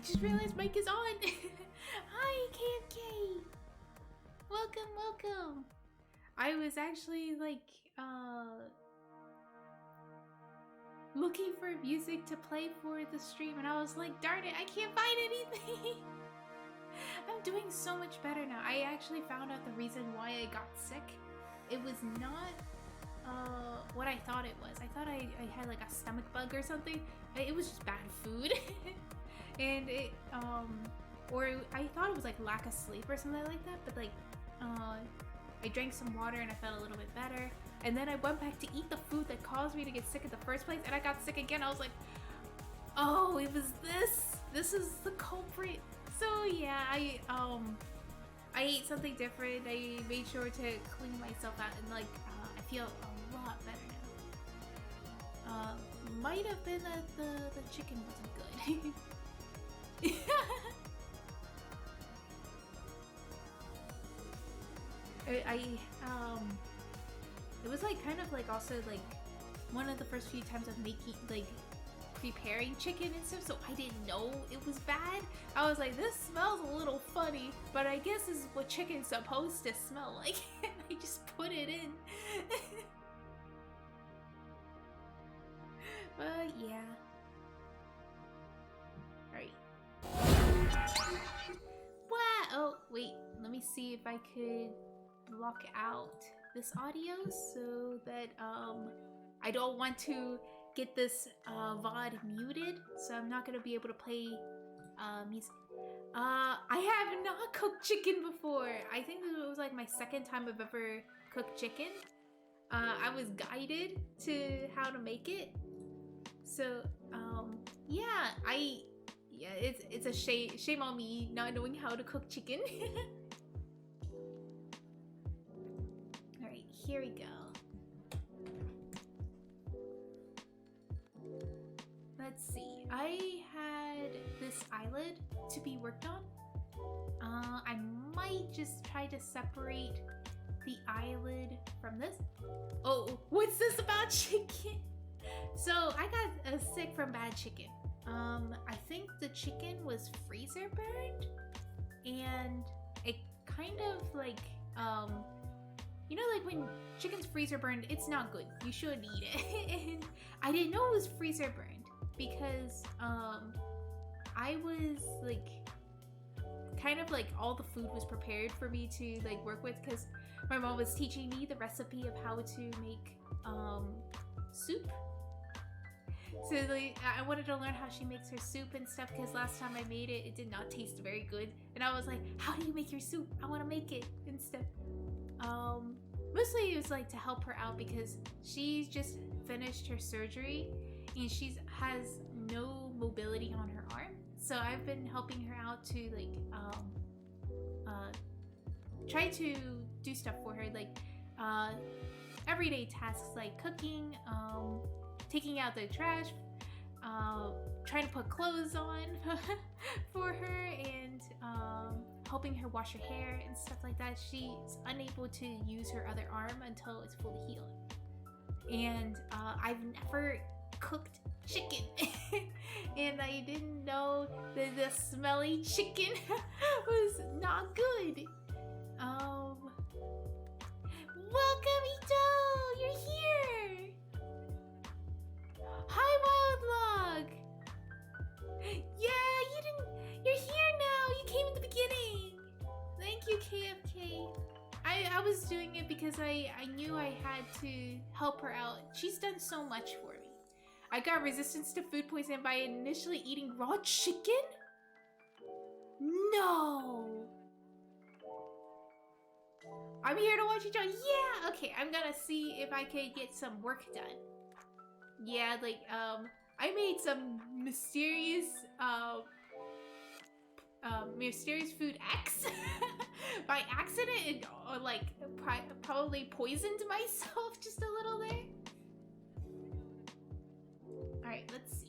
just realized mic is on. Hi, KFK. Welcome. I was actually like looking for music to play for the stream, and I was like, darn it, I can't find anything. I'm doing so much better now. I actually found out the reason why I got sick. It was not what I thought it was. I thought I had like a stomach bug or something. It was just bad food. And it or I thought it was like lack of sleep or something like that, but like I drank some water and I felt a little bit better, and then I went back to eat the food that caused me to get sick in the first place, and I got sick again. I was like, oh, it was this is the culprit. So yeah, I ate something different. I made sure to clean myself out, and like I feel a lot better now. Might have been that the chicken wasn't good. It was like kind of like also like one of the first few times of making like preparing chicken and stuff, so I didn't know it was bad. I was like, this smells a little funny, but I guess this is what chicken's supposed to smell like. And I just put it in. But yeah. Alright. Wow! Oh, wait. Let me see if I could block out this audio so that I don't want to get this VOD muted, so I'm not gonna be able to play music. I have not cooked chicken before. I think this was like my second time I've ever cooked chicken. I was guided to how to make it. So yeah, it's a shame on me not knowing how to cook chicken. Alright, here we go. Let's see. I had this eyelid to be worked on. I might just try to separate the eyelid from this. Oh, what's this about chicken? So I got sick from bad chicken. I think the chicken was freezer burned, and it kind of like you know, like when chicken's freezer burned, it's not good. You shouldn't eat it. And I didn't know it was freezer burned because I was like kind of like all the food was prepared for me to like work with, because my mom was teaching me the recipe of how to make soup. So like, I wanted to learn how she makes her soup and stuff, because last time I made it, it did not taste very good. And I was like, how do you make your soup? I want to make it and stuff. Mostly it was like to help her out because she's just finished her surgery and she has no mobility on her arm. So I've been helping her out to like try to do stuff for her, like everyday tasks like cooking, taking out the trash, trying to put clothes on for her, and helping her wash her hair and stuff like that. She's unable to use her other arm until it's fully healed. And I've never cooked chicken. And I didn't know that the smelly chicken was not good. Welcome, Ito! You're here! Hi, Wildlog! Yeah, you're here now! You came in the beginning! Thank you, KFK. I was doing it because I knew I had to help her out. She's done so much for me. I got resistance to food poisoning by initially eating raw chicken? No! I'm here to watch you, John. Yeah! Okay, I'm gonna see if I can get some work done. Yeah, like, I made some mysterious food X by accident, and like probably poisoned myself just a little there. All right, let's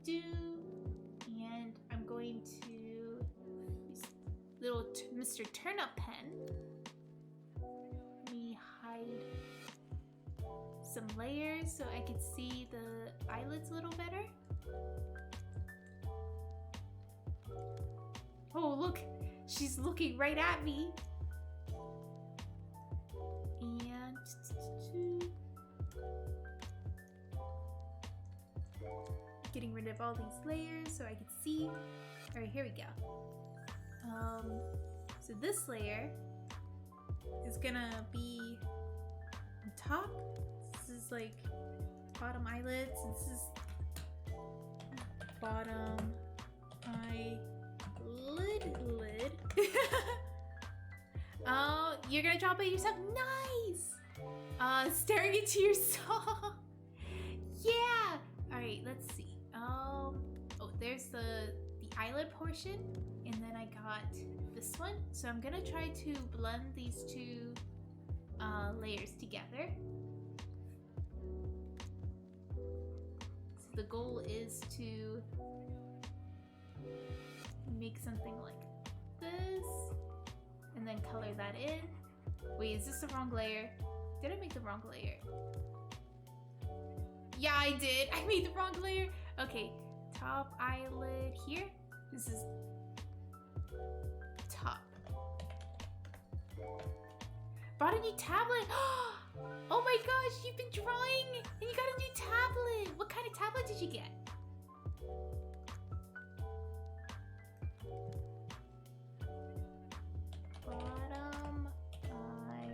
see. And I'm going to use little Mr. Turnip pen. Let me hide some layers so I could see the eyelids a little better. Oh, look. She's looking right at me. And... getting rid of all these layers so I can see. Alright, here we go. So this layer is gonna be on top. This is like bottom eyelids. This is bottom eyelid lid. Oh, you're gonna drop it yourself. Nice. Staring into your soul. Yeah. All right. Let's see. Oh, there's the eyelid portion, and then I got this one. So I'm gonna try to blend these two layers together. So the goal is to make something like this, and then color that in. Wait, is this the wrong layer? Did I make the wrong layer? Yeah, I did. I made the wrong layer. Okay, top eyelid here. This is top. Bought a new tablet. Oh my gosh, you've been drawing and you got a new tablet. What kind of tablet did you get? Bottom eye.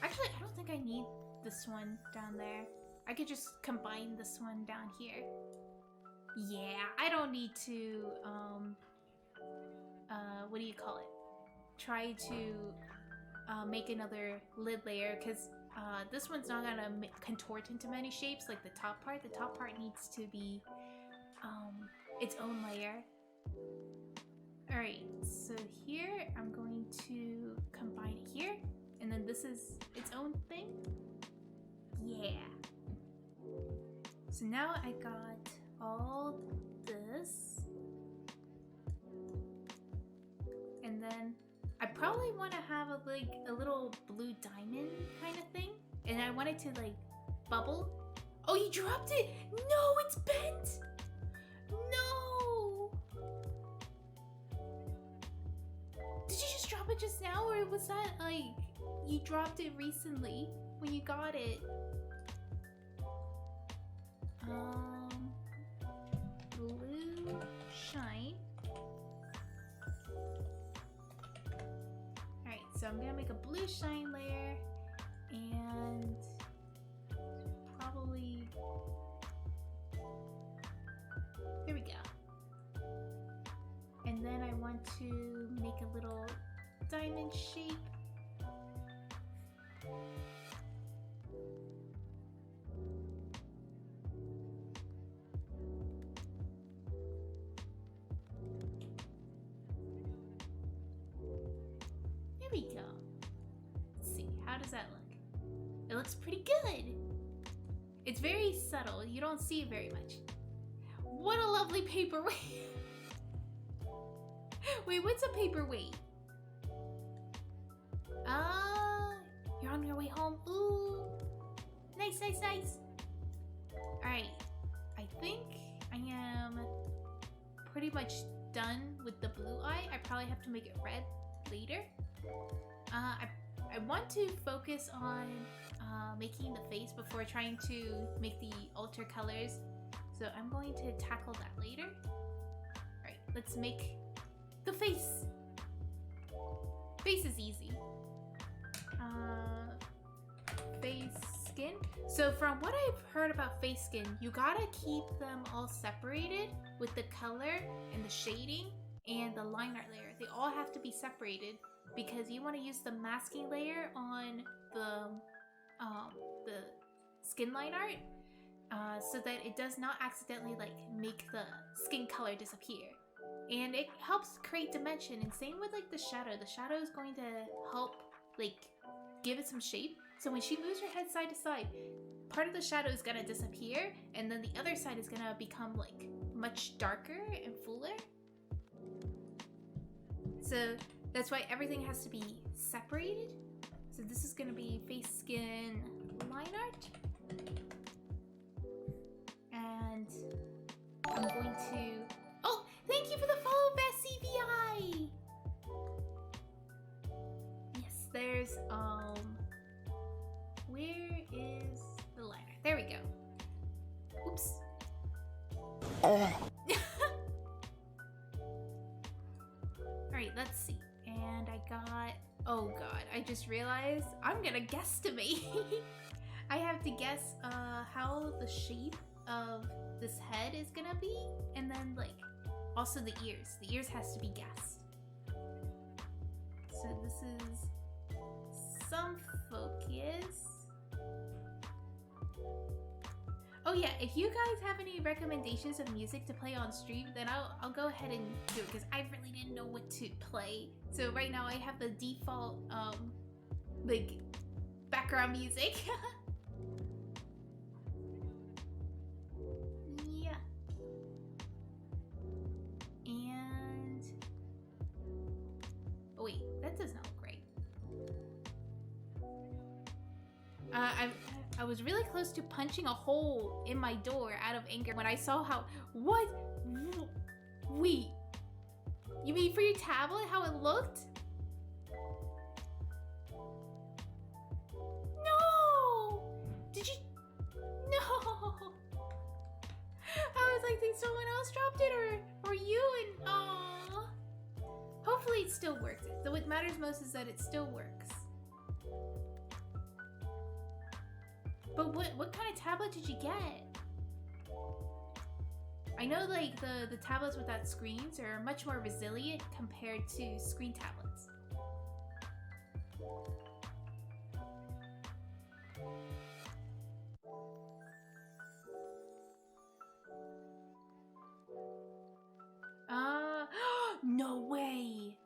Actually, I don't think I need this one down there. I could just combine this one down here. Yeah, I don't need to, what do you call it? Try to make another lid layer, because this one's not gonna contort into many shapes like the top part. The top part needs to be its own layer. Alright, so here I'm going to combine it here, and then this is its own thing. Yeah. So now I got all this, and then I probably want to have a little blue diamond kind of thing, and I want it to like bubble. Oh, you dropped it! No, it's bent! No! Did you just drop it just now, or was that like you dropped it recently when you got it? Blue shine. Alright, so I'm gonna make a blue shine layer, and probably, there we go. And then I want to make a little diamond shape. There we go. Let's see, how does that look? It looks pretty good. It's very subtle. You don't see it very much. What a lovely paperweight. Wait, what's a paperweight? You're on your way home. Ooh. Nice, nice, nice. Alright. I think I am pretty much done with the blue eye. I probably have to make it red later. I want to focus on making the face before trying to make the alter colors. So I'm going to tackle that later. Alright, let's make the face. Face is easy. Face skin. So from what I've heard about face skin, you gotta keep them all separated with the color and the shading and the line art layer. They all have to be separated because you want to use the masking layer on the skin line art so that it does not accidentally like make the skin color disappear. And it helps create dimension, and same with like the shadow. The shadow is going to help like give it some shape. So when she moves her head side to side, part of the shadow is gonna disappear, and then the other side is gonna become like much darker and fuller. So that's why everything has to be separated. So this is gonna be face skin line art. And I'm going to... Oh, thank you for the follow, BestCVI! Yes, there's, where is the liner? There we go. Oops. Alright, let's see. And I got... Oh god, I just realized I'm gonna guesstimate. I have to guess how the shape of this head is gonna be, and then like also the ears. The ears has to be guessed. So this is some focus. Oh yeah, if you guys have any recommendations of music to play on stream, then I'll go ahead and do it, because I really didn't know what to play. So right now I have the default like background music. Yeah. And oh wait, that does not look right. I was really close to punching a hole in my door out of anger when I saw how... What? Wait. You mean for your tablet, how it looked? No! Did you... No! I was like, did someone else dropped it, or you? And aww. Hopefully it still works. So what matters most is that it still works. But what kind of tablet did you get? I know like the tablets without screens are much more resilient compared to screen tablets. No way.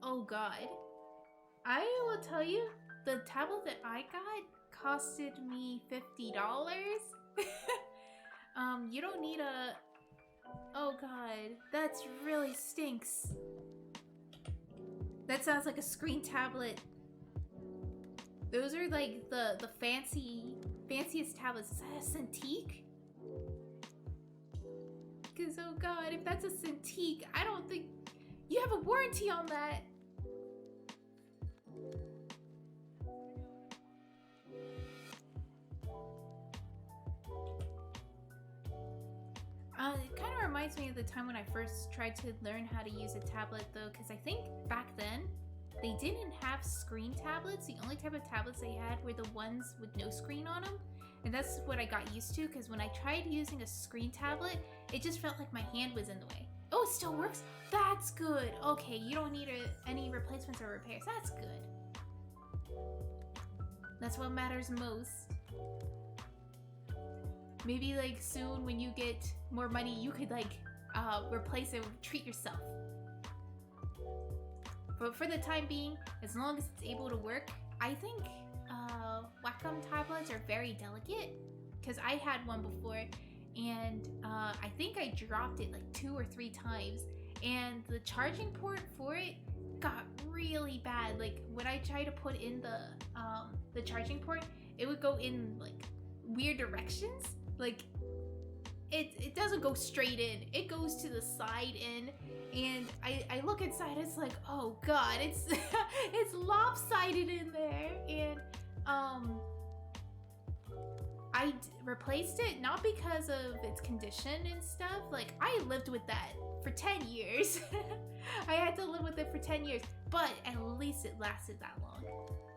Oh god. I will tell you, the tablet that I got costed me $50. You don't need a... Oh god, that's really stinks. That sounds like a screen tablet. Those are like the fanciest tablets. Is that a Cintiq? Because oh god, if that's a Cintiq, I don't think... You have a warranty on that. It kind of reminds me of the time when I first tried to learn how to use a tablet though, because I think back then they didn't have screen tablets. The only type of tablets they had were the ones with no screen on them. And that's what I got used to, because when I tried using a screen tablet, it just felt like my hand was in the way. Oh, it still works? That's good. Okay, you don't need any replacements or repairs. That's good. That's what matters most. Maybe like soon when you get more money, you could like replace it, treat yourself. But for the time being, as long as it's able to work, I think Wacom tablets are very delicate, because I had one before and I think I dropped it like 2 or 3 times, and the charging port for it got really bad. Like when I tried to put in the charging port, it would go in like weird directions. Like it doesn't go straight in, it goes to the side in, and I look inside, it's like, oh god, it's it's lopsided in there. And I replaced it not because of its condition and stuff. Like I lived with that for 10 years. I had to live with it for 10 years, but at least it lasted that long.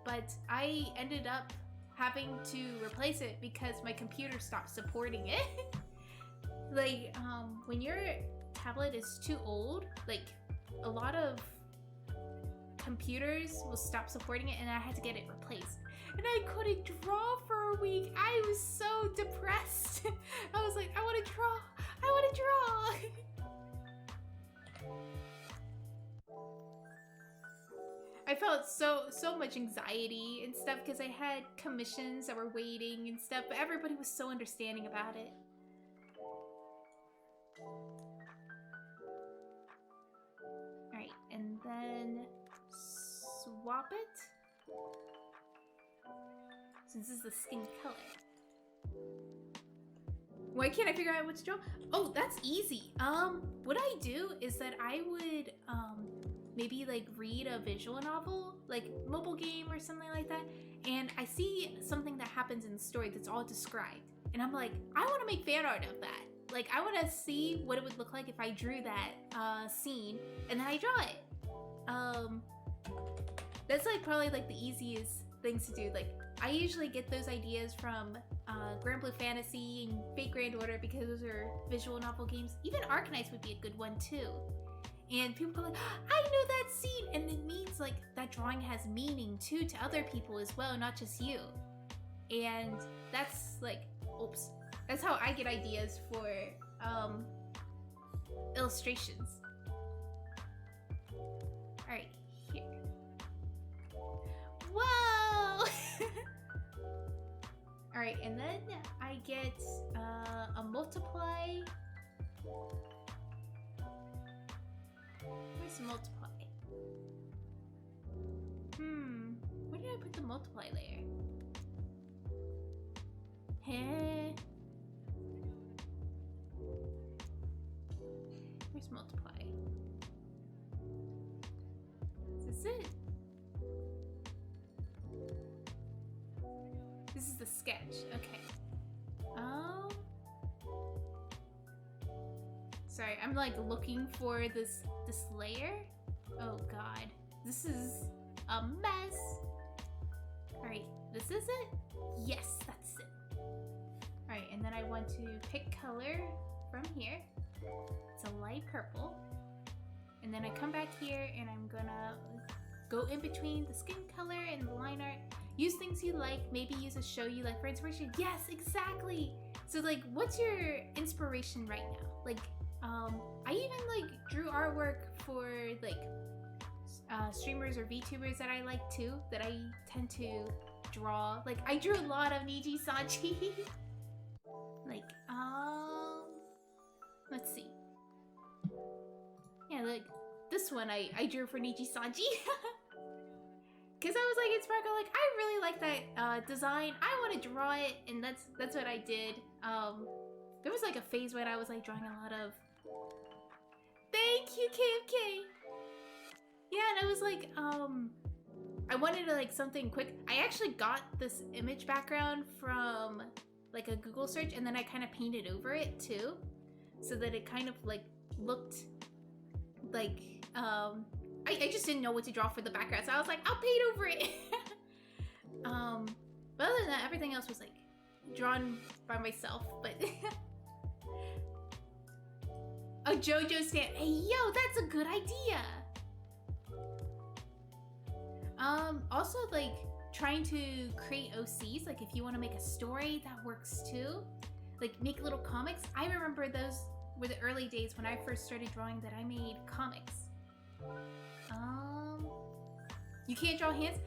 But I ended up having to replace it because my computer stopped supporting it. Like when your tablet is too old, like a lot of computers will stop supporting it, and I had to get it replaced. And I couldn't draw for a week. I was so depressed. I was like, I want to draw. I want to draw. I felt so much anxiety and stuff because I had commissions that were waiting and stuff, but everybody was so understanding about it. Alright, and then swap it. since this is the skin color. Why can't I figure out what to draw? Oh, that's easy. What I do is that I would maybe like read a visual novel, like mobile game or something like that, and I see something that happens in the story that's all described, and I'm like, I want to make fan art of that. Like, I want to see what it would look like if I drew that scene, and then I draw it. That's like probably like the easiest things to do. Like, I usually get those ideas from Grand Blue Fantasy and Fate Grand Order because those are visual novel games. Even Arcanines would be a good one too. And people go like, I know that scene! And it means like that drawing has meaning too to other people as well, not just you. And that's like, oops. That's how I get ideas for illustrations. Alright, here. Whoa! Alright, and then I get a multiply. Where's the multiply? Where did I put the multiply layer? Heh. Where's multiply? Is this it? This is the sketch. Okay. Sorry, I'm like looking for this layer. Oh god. This is a mess. Alright, this is it? Yes, that's it. Alright, and then I want to pick color from here. It's a light purple. And then I come back here and I'm gonna go in between the skin color and the line art. Use things you like, maybe use a show you like for inspiration. Yes, exactly! So like, what's your inspiration right now? Like, I even like drew artwork for like streamers or VTubers that I like too, that I tend to draw. Like, I drew a lot of Niji Sanji. Like, let's see. Yeah, like this one I drew for Niji Sanji. Cause I was like in Sparkle, like I really like that design. I want to draw it, and that's what I did. There was like a phase when I was like drawing a lot of. Thank you, KFK. Yeah, and I was like, I wanted to like something quick. I actually got this image background from like a Google search, and then I kind of painted over it too, so that it kind of like looked like I just didn't know what to draw for the background, so I was like, I'll paint over it. But other than that, everything else was like drawn by myself. But a JoJo stand. Hey, yo, that's a good idea. Also like trying to create OCs. Like if you want to make a story, that works too. Like make little comics. I remember those were the early days when I first started drawing that I made comics. You can't draw hands?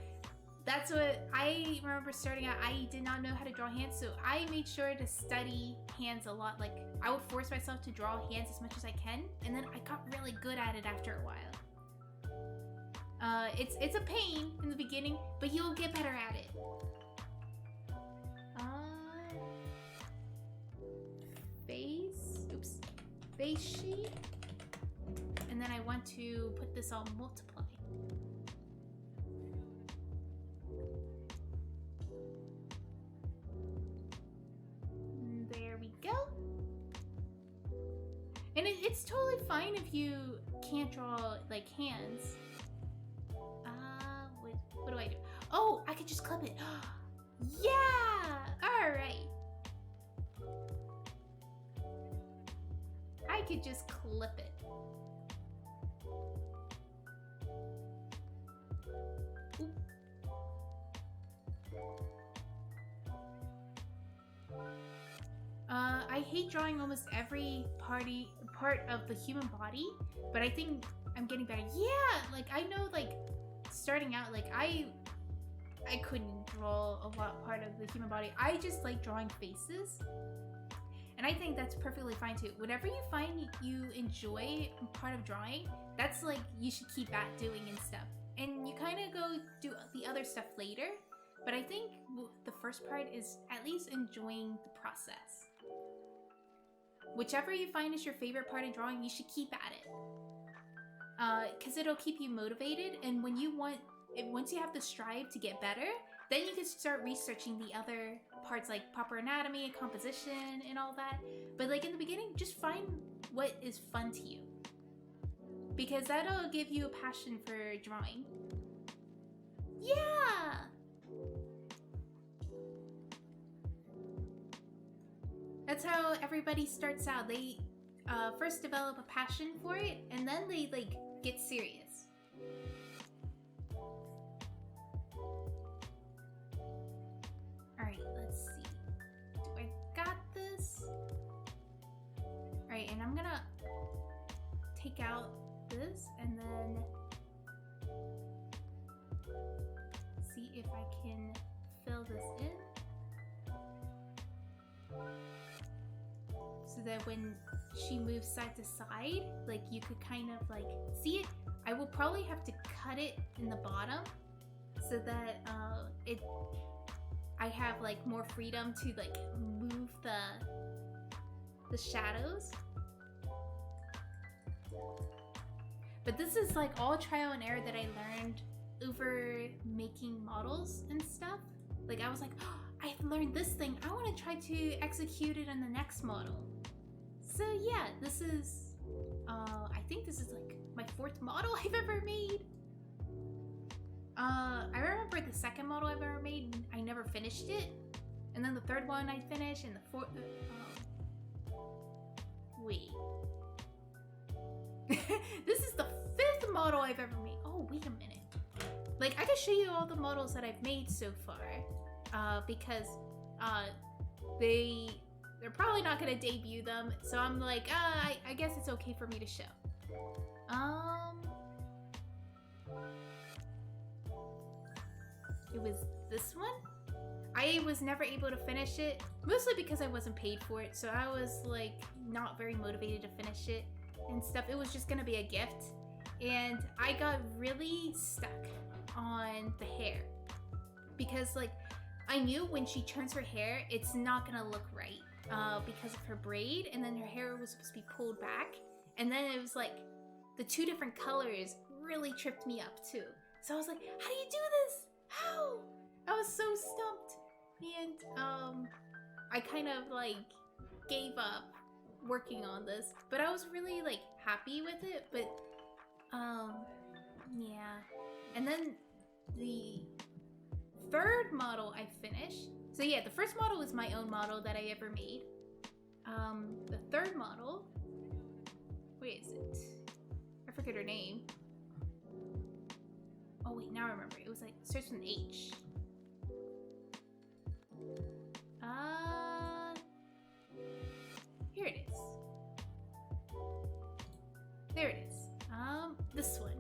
That's what I remember starting out. I did not know how to draw hands, so I made sure to study hands a lot. Like, I would force myself to draw hands as much as I can, and then I got really good at it after a while. It's a pain in the beginning, but you'll get better at it. Face shape. And then I want to put this on multiply. There we go. And it's totally fine if you can't draw like hands. What do I do? Oh, I could just clip it. Yeah! Alright. I could just clip it. Oop. I hate drawing almost every part of the human body, but I think I'm getting better. Yeah, like I know, like starting out, like I couldn't draw a part of the human body. I just like drawing faces, and I think that's perfectly fine too. Whatever you find you enjoy part of drawing, that's like you should keep at doing and stuff. And you kind of go do the other stuff later. But I think the first part is at least enjoying the process. Whichever you find is your favorite part of drawing, you should keep at it. Because it'll keep you motivated, and when you once you have the strive to get better, then you can start researching the other parts like proper anatomy and composition and all that. But like in the beginning, just find what is fun to you, because that'll give you a passion for drawing. Yeah! That's how everybody starts out. They first develop a passion for it, and then they like get serious. Alright, let's see. Do I got this? Alright, and I'm gonna take out this and then see if I can fill this in. So that when she moves side to side, like you could kind of like see it. I will probably have to cut it in the bottom so that I have like more freedom to like move the shadows. But this is like all trial and error that I learned over making models and stuff. Like I was like, oh, I've learned this thing, I want to try to execute it on the next model. So yeah, this is, I think this is like my 4th model I've ever made. I remember the 2nd model I've ever made, I never finished it. And then the 3rd one I finished, and the 4th, wait. This is the 5th model I've ever made. Oh, wait a minute. Like, I can show you all the models that I've made so far, because they're probably not gonna debut them, so I'm like, I guess it's okay for me to show. It was this one. I was never able to finish it, mostly because I wasn't paid for it, so I was like not very motivated to finish it and stuff. It was just gonna be a gift, and I got really stuck on the hair because like I knew when she turns her hair, it's not gonna look right because of her braid, and then her hair was supposed to be pulled back, and then it was like the 2 different colors really tripped me up too. So I was like, how do you do this? How? I was so stumped, and I kind of like gave up working on this, but I was really like happy with it. But yeah, and then the 3rd model I finished. So yeah, the 1st model was my own model that I ever made. The 3rd model, where is it? I forget her name. Oh wait, now I remember. It was like, it starts with an H. Here it is. There it is. This one.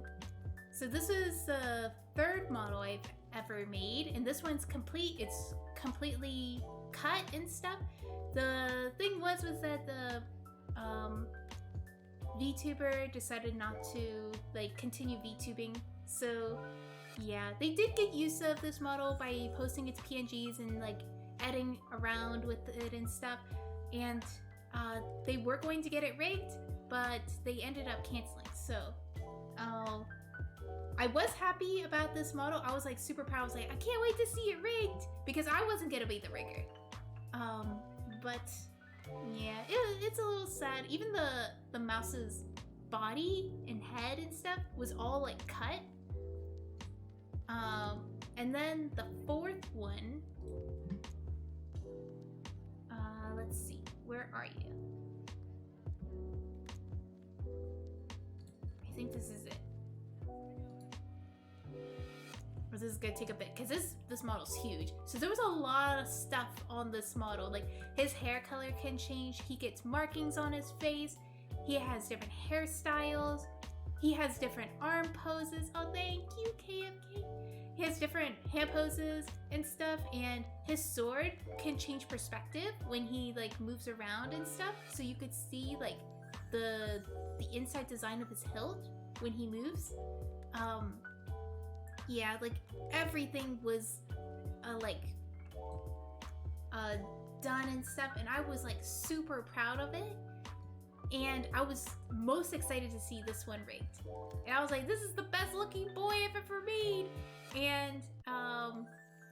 So this is the 3rd model I've ever made, and this one's complete. It's completely cut and stuff. The thing was that the Vtuber decided not to like continue VTubing, so yeah, they did get use of this model by posting its PNGs and like editing around with it and stuff, and they were going to get it rigged, but they ended up canceling. So I was happy about this model. I was like super proud. I was like, I can't wait to see it rigged, because I wasn't gonna be the rigger. But yeah, it's a little sad. Even the mouse's body and head and stuff was all like cut. And then the 4th one, let's see, where are you? I think this is it. Or this is gonna take a bit, because this model's huge. So there was a lot of stuff on this model. Like his hair color can change, he gets markings on his face, he has different hairstyles, he has different arm poses. Oh, thank you, KFK. He has different hand poses and stuff, and his sword can change perspective when he like moves around and stuff. So you could see like the inside design of his hilt when he moves. yeah, like everything was like done and stuff, and I was like super proud of it. And I was most excited to see this one rigged. And I was like, this is the best looking boy I've ever made. And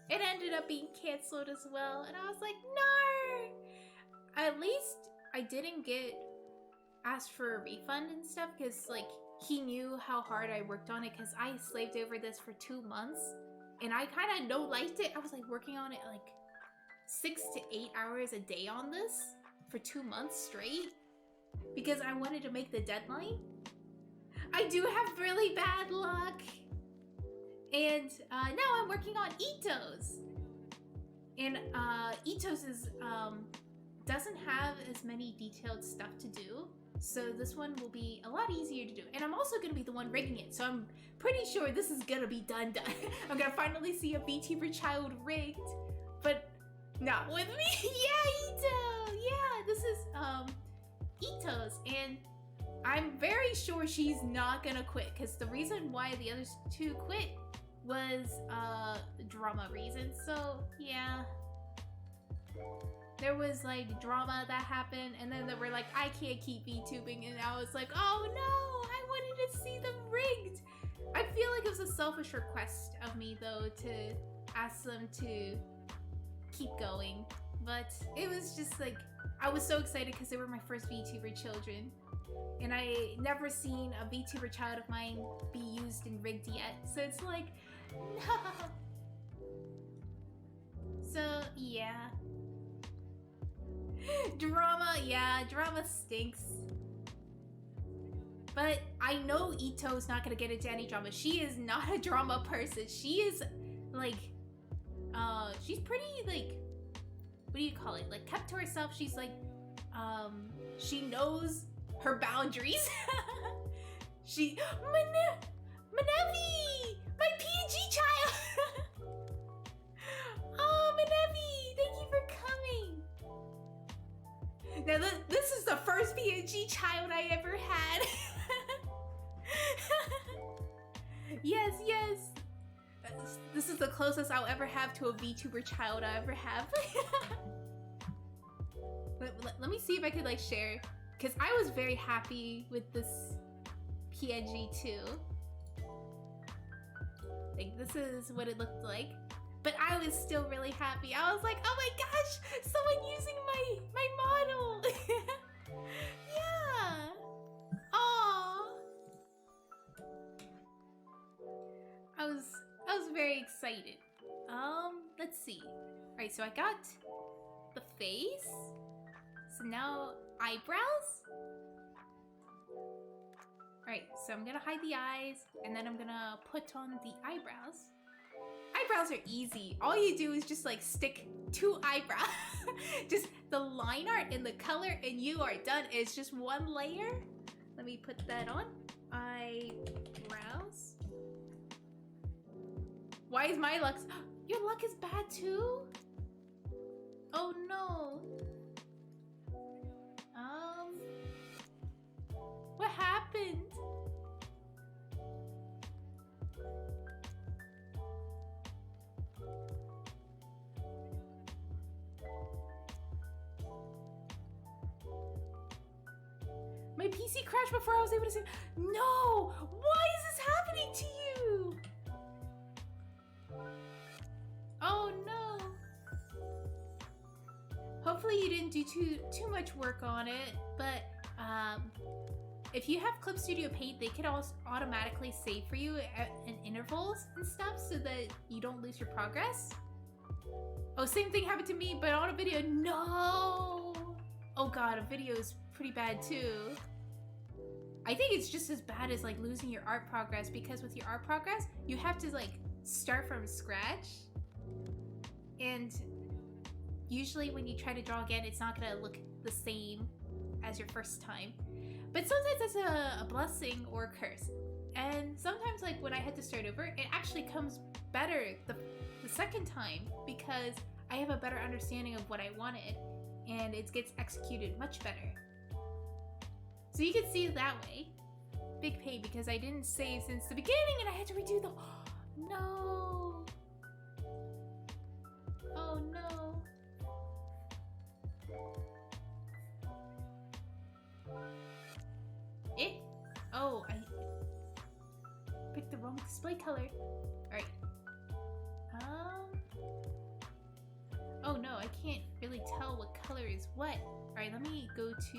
it ended up being canceled as well. And I was like, no! At least I didn't get asked for a refund and stuff, because like he knew how hard I worked on it, because I slaved over this for 2 months. And I kind of no-liked it. I was like working on it like 6 to 8 hours a day on this for 2 months straight, because I wanted to make the deadline. I do have really bad luck. And now I'm working on Itos. And Itos is, doesn't have as many detailed stuff to do. So this one will be a lot easier to do. And I'm also going to be the one rigging it. So I'm pretty sure this is going to be done. I'm going to finally see a VTuber child rigged. But not with me. Yeah, Ito. Yeah, this is Ito's. And I'm very sure she's not going to quit. Because the reason why the other two quit was drama reasons. So yeah. There was like drama that happened, and then they were like, I can't keep VTubing, and I was like, oh no, I wanted to see them rigged. I feel like it was a selfish request of me though to ask them to keep going, but it was just like, I was so excited because they were my first VTuber children, and I never seen a VTuber child of mine be used and rigged yet, so it's like, no. So yeah. Drama, yeah, drama stinks. But I know Ito's not gonna get into any drama. She is not a drama person. She is like, she's pretty like, what do you call it? Like kept to herself. She's like, she knows her boundaries. She, Manevi, my PNG child. Oh, Manevi, thank you for coming. Now this is the first PNG child I ever had. Yes, yes. This is the closest I'll ever have to a VTuber child I ever have. Let me see if I could like share, because I was very happy with this PNG too. Like this is what it looked like. But I was still really happy. I was like, oh my gosh, someone using my model. Yeah. Aww. I was very excited. Let's see. Alright, so I got the face. So now eyebrows. Alright, so I'm gonna hide the eyes, and then I'm gonna put on the eyebrows. Eyebrows are easy. All you do is just like stick 2 eyebrows. Just the line art and the color, and you are done. It's just 1 layer. Let me put that on. Eyebrows. Why is my luck? Your luck is bad too? Oh no. What happened? My PC crashed before I was able to see. No! Why is this happening to you? Oh no. Hopefully you didn't do too much work on it, but if you have Clip Studio Paint, they can also automatically save for you in intervals and stuff so that you don't lose your progress. Oh, same thing happened to me, but on a video. No! Oh god, a video is pretty bad too. I think it's just as bad as like losing your art progress, because with your art progress, you have to like start from scratch. And usually when you try to draw again, it's not gonna look the same as your first time. But sometimes that's a blessing or a curse. And sometimes like when I had to start over, it actually comes better the second time, because I have a better understanding of what I wanted, and it gets executed much better. So you can see it that way. Big pain, because I didn't save since the beginning and I had to redo the... No. picked the wrong display color. Alright. Oh no, I can't really tell what color is what. Alright, let me go to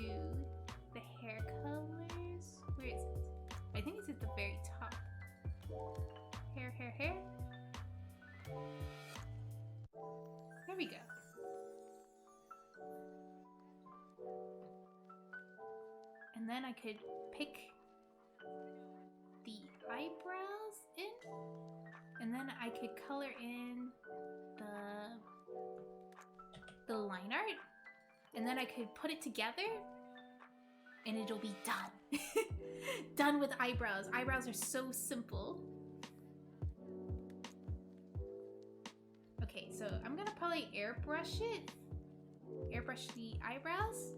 the hair colors. Where is it? I think it's at the very top. Hair. There we go. And then I could pick the eyebrows in. And then I could color in the line art. And then I could put it together. And it'll be done. Done with eyebrows. Eyebrows are so simple. Okay, so I'm gonna probably airbrush it. Airbrush the eyebrows.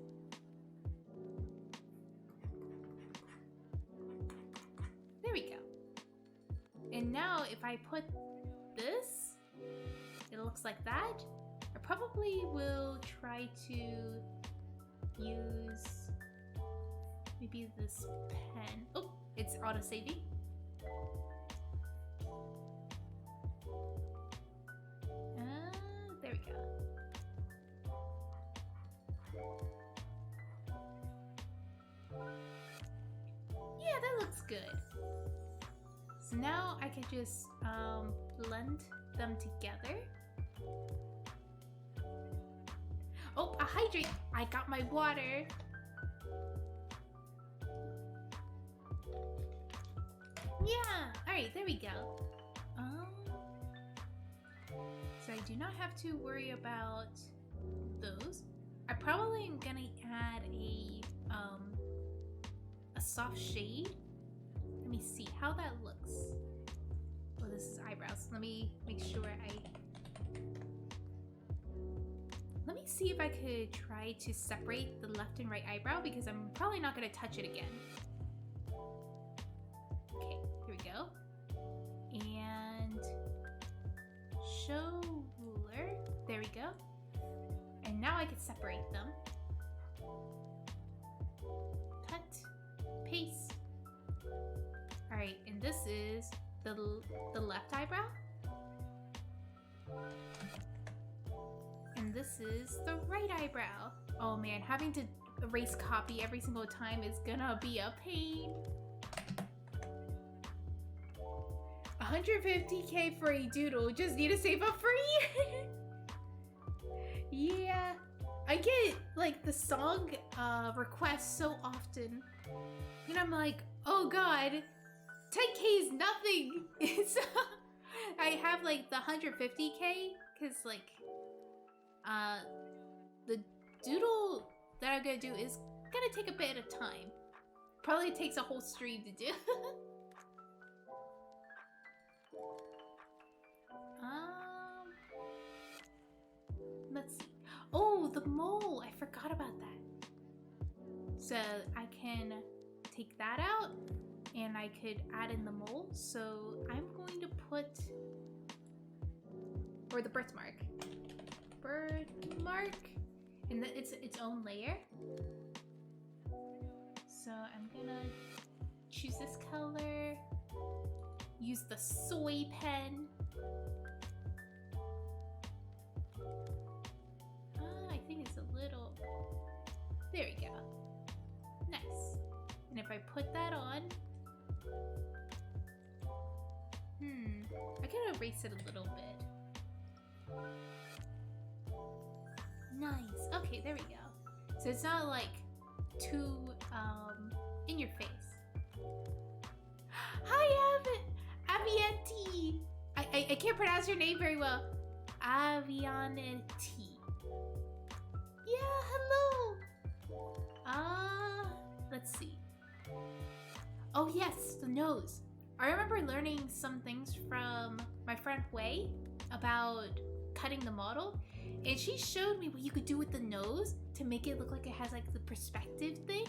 There we go. And now if I put this, it looks like that. I probably will try to use maybe this pen. Oh, it's auto-saving. There we go. Yeah, that looks good. So now I can just blend them together. Oh, a hydrate! I got my water. Yeah! Alright, there we go. So I do not have to worry about those. I probably am gonna add a soft shade. Let me see how that looks. Oh, this is eyebrows. Let me make sure Let me see if I could try to separate the left and right eyebrow because I'm probably not gonna touch it again. Okay, here we go. And show ruler. There we go. And now I can separate them. Cut. Paste. Alright, and this is the left eyebrow. And this is the right eyebrow. Oh man, having to erase copy every single time is gonna be a pain. 150K for a doodle, just need to save up for a year. Yeah, I get like the song requests so often. And I'm like, oh god, 10K is nothing. So I have like the 150K because like the doodle that I'm gonna do is gonna take a bit of time. Probably takes a whole stream to do. Let's see. Oh, the mole! I forgot about that. So I can take that out and I could add in the mole. So I'm going to put, or the birthmark. Birthmark. And it's its own layer. So I'm gonna choose this color. Use the soy pen. I think it's a little... There we go. Nice. And if I put that on... I can erase it a little bit. Nice. Okay, there we go. So it's not like too in your face. Hi, Avianti. I can't pronounce your name very well. Avianti. Yeah, hello. Let's see. Oh yes, the nose. I remember learning some things from my friend Hui about cutting the model, and she showed me what you could do with the nose to make it look like it has like the perspective thing.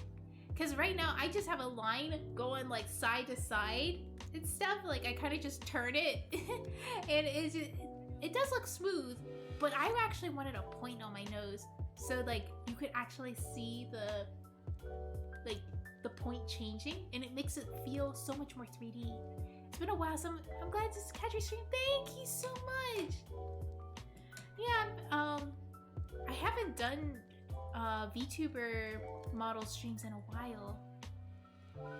Because right now I just have a line going like side to side and stuff. Like I kind of just turn it, and it does look smooth. But I actually wanted a point on my nose, so like you could actually see the point changing, and it makes it feel so much more 3D. It's been a while, so I'm glad to catch your stream. Thank you so much. Yeah, I haven't done VTuber model streams in a while.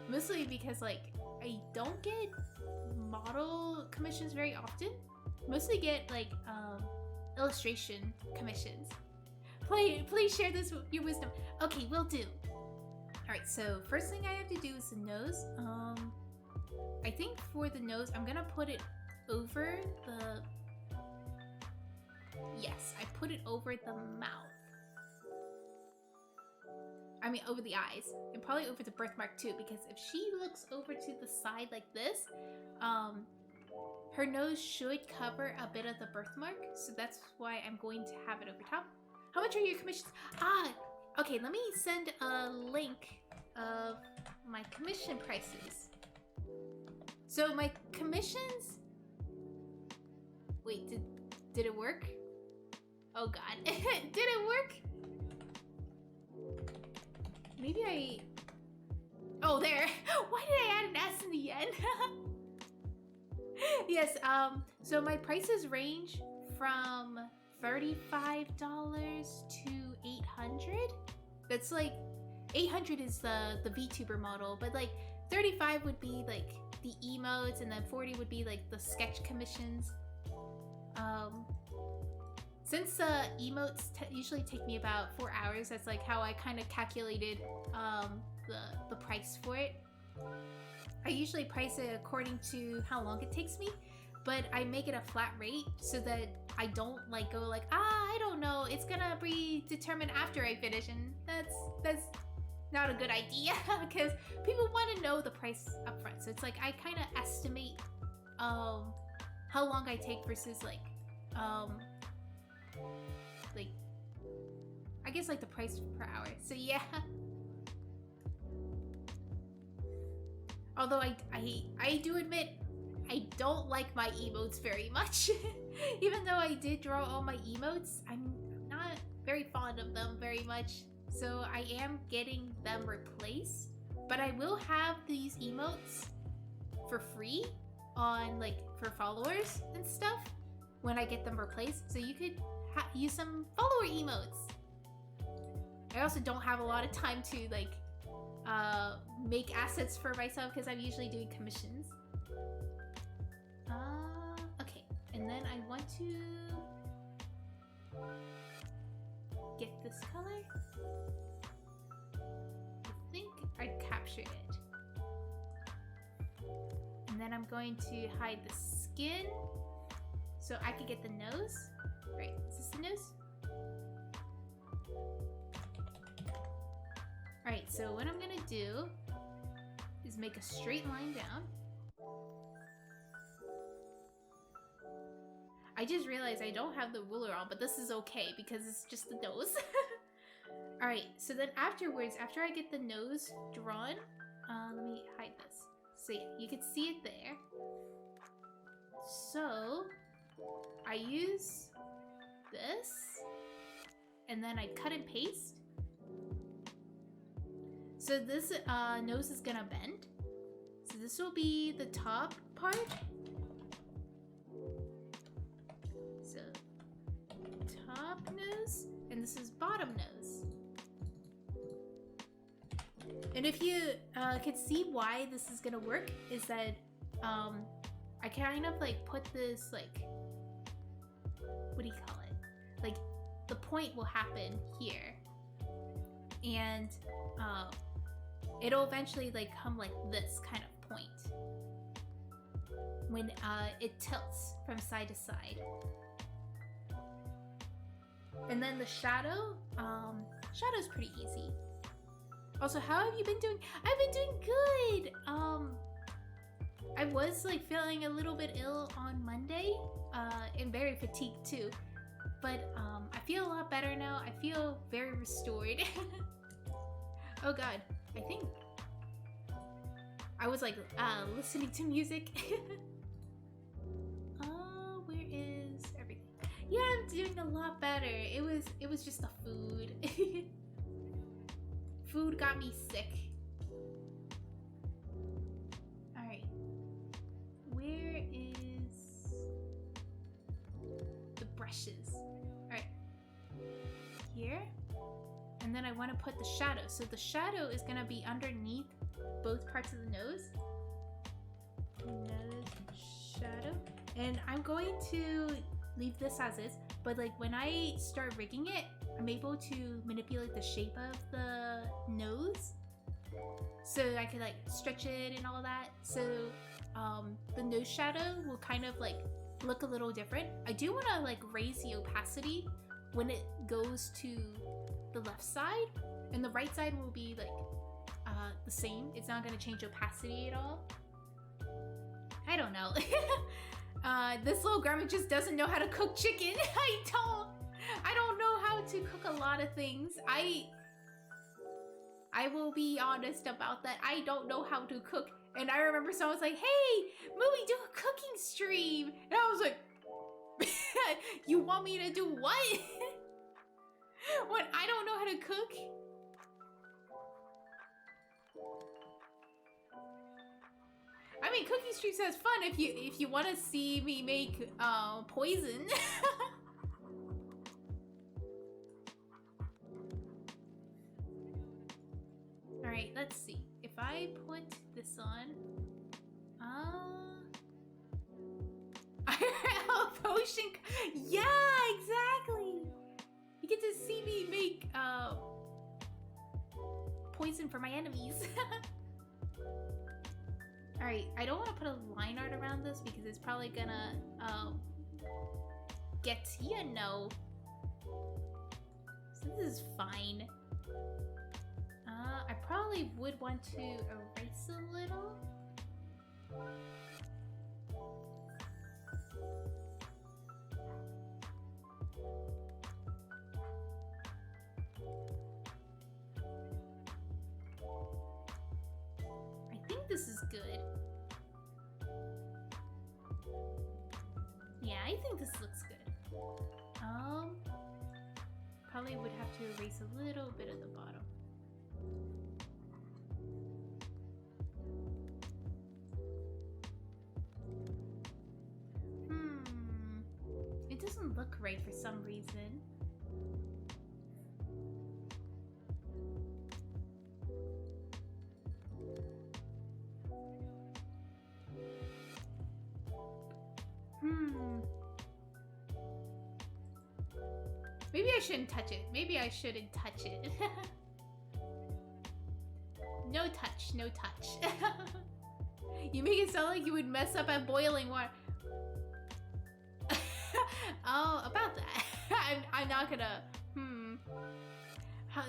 Mostly because like I don't get model commissions very often. Mostly get like illustration commissions. Please share this with your wisdom. Okay, will do. Alright, so first thing I have to do is the nose. I think for the nose, I'm gonna put it over the... Yes, I put it over the mouth. I mean, over the eyes. And probably over the birthmark too, because if she looks over to the side like this, her nose should cover a bit of the birthmark. So that's why I'm going to have it over top. How much are your commissions? Okay, let me send a link of my commission prices. So my commissions... Wait, did it work? Oh god. Did it work? Maybe I... Oh, there. Why did I add an S in the end? Yes, so my prices range from $35 to $800. That's like... 800 is the VTuber model, but like 35 would be like the emotes, and then 40 would be like the sketch commissions. Since emotes usually take me about 4 hours, that's like how I kind of calculated the price for it. I usually price it according to how long it takes me, but I make it a flat rate so that I don't like go like, I don't know, it's gonna be determined after I finish, and that's not a good idea because people want to know the price up front. So it's like I kind of estimate how long I take versus like I guess like the price per hour. So yeah. Although I do admit I don't like my emotes very much. Even though I did draw all my emotes, I'm not very fond of them very much. So I am getting them replaced, but I will have these emotes for free on like for followers and stuff when I get them replaced. So you could use some follower emotes. I also don't have a lot of time to like make assets for myself because I'm usually doing commissions. Okay, and then I want to get this color. I think I captured it. And then I'm going to hide the skin so I can get the nose. Right, is this the nose? Alright, so what I'm gonna do is make a straight line down. I just realized I don't have the ruler on, but this is okay because it's just the nose. Alright, so then afterwards, after I get the nose drawn, let me hide this. So yeah, you can see it there. So, I use this, and then I cut and paste. So this nose is gonna bend. So this will be the top part. So, top nose, and this is bottom nose. And if you can see why this is gonna work, is that I kind of like put this like, what do you call it? Like the point will happen here, and it'll eventually like come like this kind of point when it tilts from side to side. And then the shadow, shadow's pretty easy. Also, how have you been doing? I've been doing good. I was like feeling a little bit ill on Monday, and very fatigued too. But I feel a lot better now. I feel very restored. Oh god, I think I was like listening to music. Where is everything? Yeah, I'm doing a lot better. It was just the food. Food got me sick. Alright. brushes. Alright. Here. And then I want to put the shadow. So the shadow is going to be underneath both parts of the nose. Nose, shadow. And I'm going to leave this as is. But like when I start rigging it, I'm able to manipulate the shape of the nose. So I can like stretch it and all that. So the nose shadow will kind of like look a little different. I do want to like raise the opacity when it goes to the left side, and the right side will be like the same. It's not going to change opacity at all. I don't know. This little grandma just doesn't know how to cook chicken. I don't know how to cook a lot of things. I will be honest about that. I don't know how to cook. And I remember someone was like, hey, Mooey, do a cooking stream. And I was like, you want me to do what? What? I don't know how to cook? I mean, cooking stream sounds fun if you want to see me make poison. Alright, let's see. If I put this on... potion... Yeah, exactly! You get to see me make poison for my enemies. Alright, I don't want to put a line art around this because it's probably gonna get, you know. So this is fine. I probably would want to erase a little. I think this is good. Yeah, I think this looks good. Probably would have to erase a little bit of the bottom. It doesn't look right for some reason. Maybe I shouldn't touch it. Maybe I shouldn't touch it. No touch, no touch. You make it sound like you would mess up at boiling water. Oh, about that. I'm not gonna...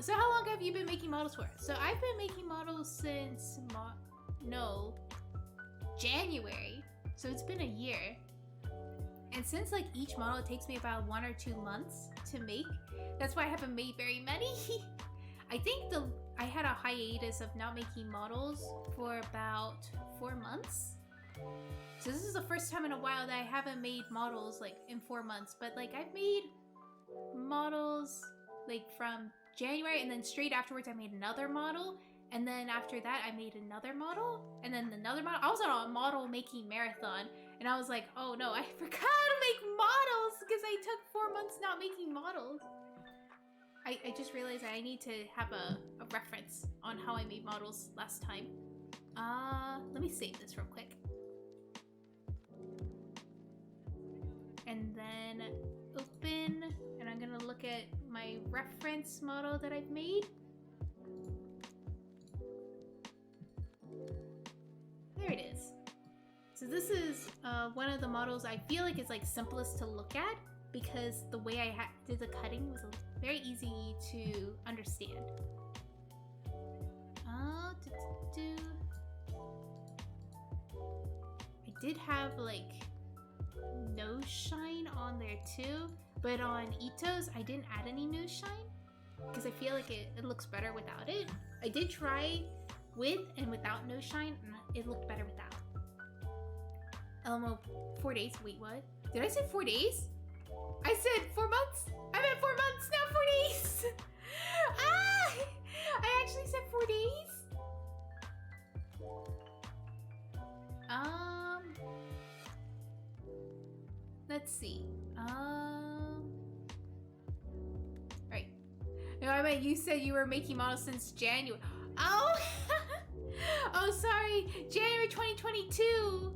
So how long have you been making models for? So I've been making models since... January. So it's been a year. And since like each model takes me about 1 or 2 months to make, that's why I haven't made very many. I think I had a hiatus of not making models for about 4 months. So this is the first time in a while that I haven't made models like in 4 months. But like I've made models like from January, and then straight afterwards I made another model. And then after that I made another model, and then another model. I was on a model making marathon. And I was like, oh no, I forgot to make models because I took 4 months not making models. I just realized I need to have a reference on how I made models last time. Let me save this real quick. And then open, and I'm gonna look at my reference model that I've made. There it is. So this is one of the models I feel like is like simplest to look at because the way I did the cutting was very easy to understand. I did have like nose shine on there too, but on Ito's I didn't add any nose shine because I feel like it looks better without it. I did try with and without nose shine, and it looked better without. 4 days. Wait, what? Did I say 4 days? I said 4 months. I meant 4 months, not 4 days. I actually said 4 days. Let's see. No, I meant you said you were making models since January. Oh! Oh, sorry. January 2022.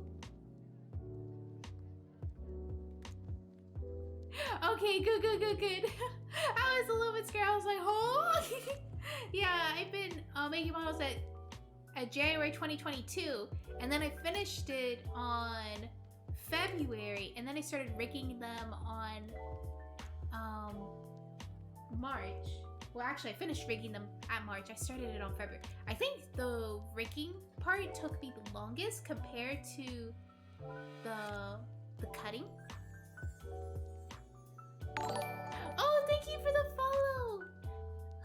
Okay, good. I was a little bit scared. I was like, oh. Yeah, I've been making models at January 2022. And then I finished it on February. And then I started rigging them on March. Well, actually, I finished rigging them at March. I started it on February. I think the rigging part took me the longest compared to the cutting. Oh, thank you for the follow,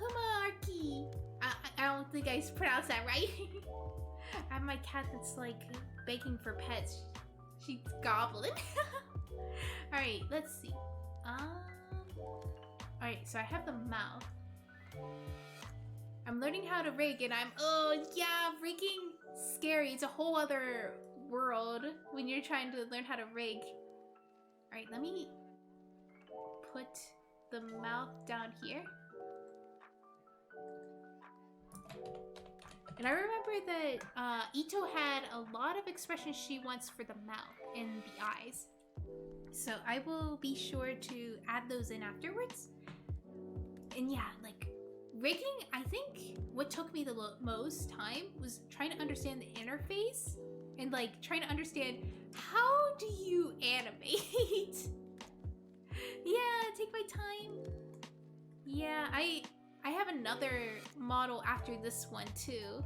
Humaarki. I don't think I pronounced that right. I have my cat that's like begging for pets. She's gobbling. All right, let's see. All right, so I have the mouth. I'm learning how to rig, and oh yeah, rigging scary. It's a whole other world when you're trying to learn how to rig. All right, let me put the mouth down here. And I remember that Ito had a lot of expressions she wants for the mouth and the eyes. So I will be sure to add those in afterwards. And yeah, like rigging, I think what took me the most time was trying to understand the interface and like trying to understand how do you animate. Yeah, take my time. Yeah, I have another model after this one too.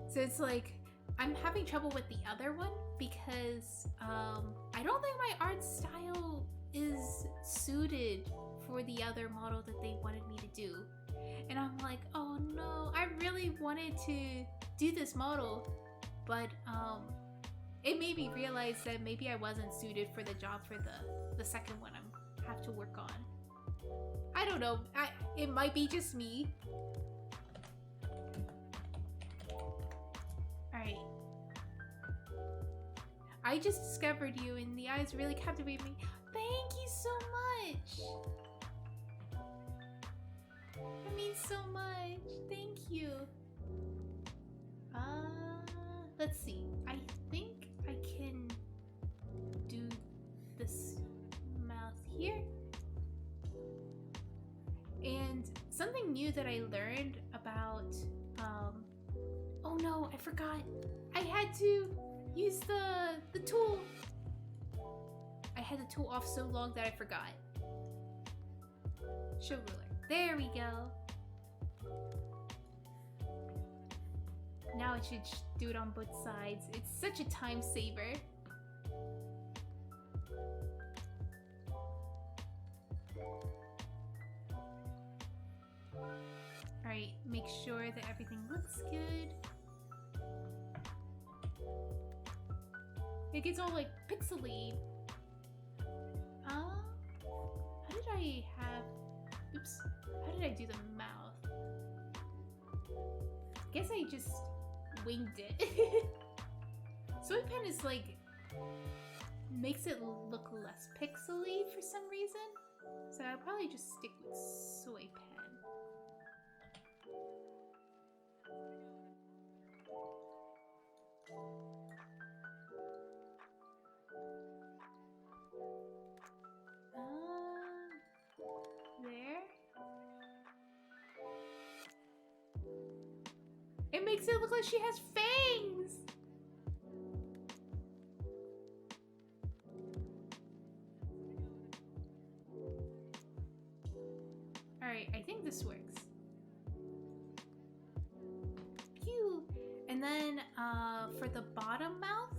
So it's like I'm having trouble with the other one because I don't think my art style is suited for the other model that they wanted me to do. And I'm like, oh no, I really wanted to do this model, but it made me realize that maybe I wasn't suited for the job for the second one I have to work on. I don't know, it might be just me. Alright. I just discovered you and the eyes really captivated me. Thank you so much! That means so much. Thank you. Let's see. I think I can do this mouth here. And something new that I learned about, oh no, I forgot. I had to use the tool. I had the tool off so long that I forgot. Show ruler. There we go. Now I should do it on both sides. It's such a time saver. Alright, make sure that everything looks good. It gets all like pixely. How did I have... Oops. How did I do the mouth? Guess I just winged it. Soy pen is like... makes it look less pixely for some reason. So I'll probably just stick with soy pen. There. It makes it look like she has fangs. Alright, I think this works. Cute. And then for the bottom mouth,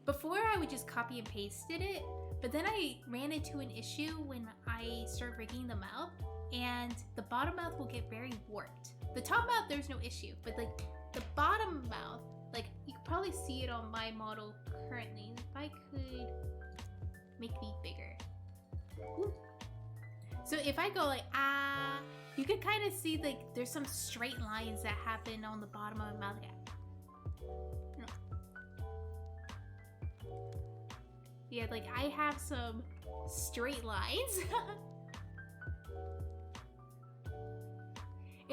before I would just copy and pasted it, but then I ran into an issue when I started rigging the mouth, and the bottom mouth will get very warped. The top mouth, there's no issue, but like the bottom mouth, like you can probably see it on my model currently. If I could make the bigger. Ooh. So if I go like, you can kind of see like there's some straight lines that happen on the bottom of my mouth. Yeah, like I have some straight lines.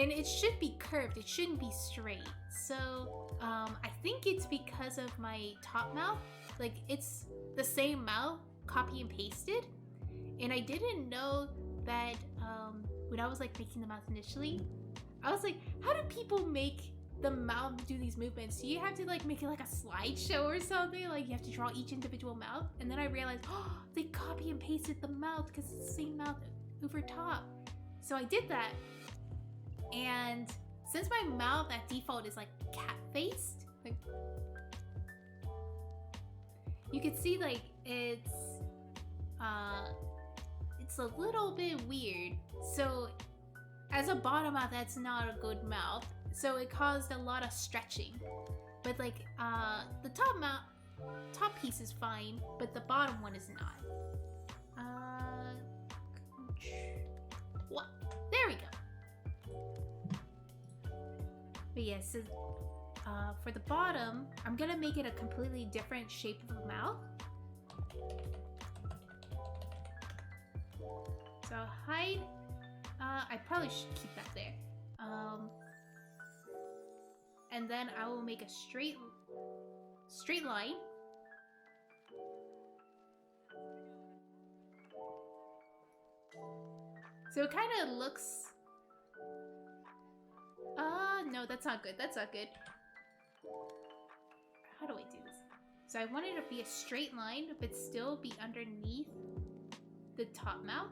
And it should be curved, it shouldn't be straight. So I think it's because of my top mouth. Like, it's the same mouth, copy and pasted. And I didn't know that when I was like making the mouth initially, I was like, how do people make the mouth do these movements? Do you have to like make it like a slideshow or something? Like you have to draw each individual mouth? And then I realized, oh, they copy and pasted the mouth because it's the same mouth over top. So I did that. And since my mouth at default is like cat-faced, like, you can see like it's a little bit weird. So as a bottom mouth, that's not a good mouth. So it caused a lot of stretching. But like the top piece is fine, but the bottom one is not. What? There we go. But yeah, so for the bottom, I'm gonna make it a completely different shape of a mouth. So I'll hide. I probably should keep that there. And then I will make a straight line. So it kind of looks. No, that's not good. That's not good. How do I do this? So I want it to be a straight line, but still be underneath the top mouth.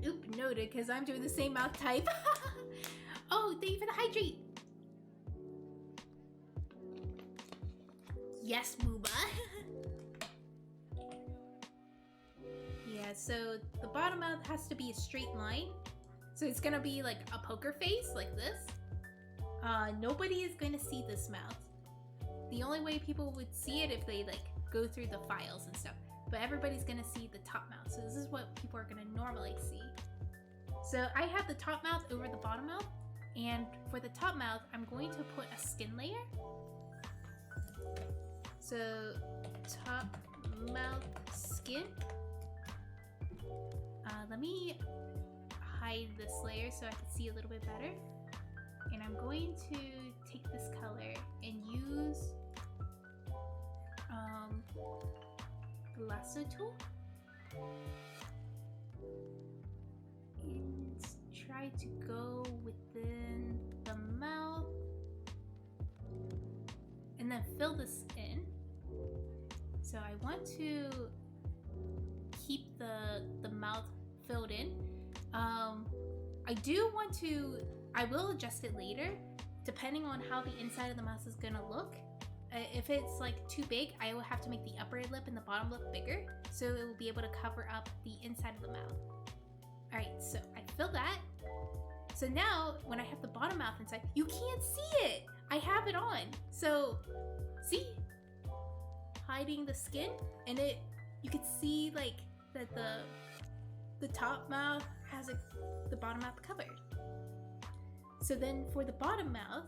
Oop, noted, because I'm doing the same mouth type. Oh, thank you for the hydrate. Yes, Booba. Yeah, so the bottom mouth has to be a straight line. So it's gonna be like a poker face, like this. Nobody is gonna see this mouth. The only way people would see it if they like go through the files and stuff. But everybody's gonna see the top mouth. So this is what people are gonna normally see. So I have the top mouth over the bottom mouth. And for the top mouth, I'm going to put a skin layer. So top mouth skin. Let me hide this layer so I can see a little bit better. And I'm going to take this color and use the lasso tool and try to go within the mouth and then fill this in. So I want to keep the mouth filled in. I do want to, I will adjust it later depending on how the inside of the mouth is gonna look. If it's like too big, I will have to make the upper lip and the bottom lip bigger so it will be able to cover up the inside of the mouth. Alright, so I fill that. So now when I have the bottom mouth inside, you can't see it! I have it on. So see? Hiding the skin, and you can see like that the top mouth has the bottom mouth covered. So then for the bottom mouth,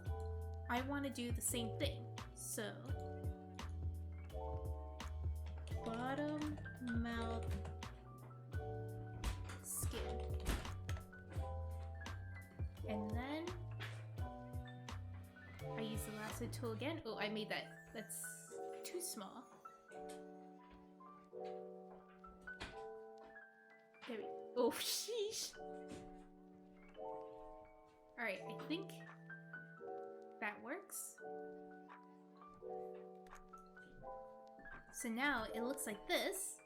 I want to do the same thing. So bottom mouth skin. And then I use the lasso tool again. Oh, I made that. That's too small. There we go. Oh, sheesh. Alright, I think that works. So now it looks like this,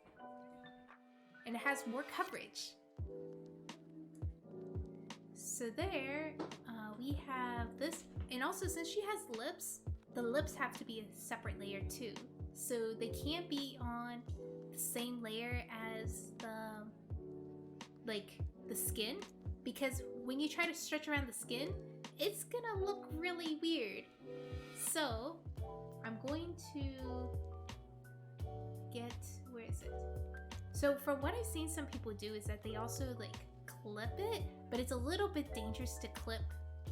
and it has more coverage. So there, we have this, and also since she has lips, the lips have to be a separate layer too. So they can't be on the same layer as the skin, because when you try to stretch around the skin, it's gonna look really weird. So I'm going to get, where is it? So from what I've seen some people do is that they also like clip it, but it's a little bit dangerous to clip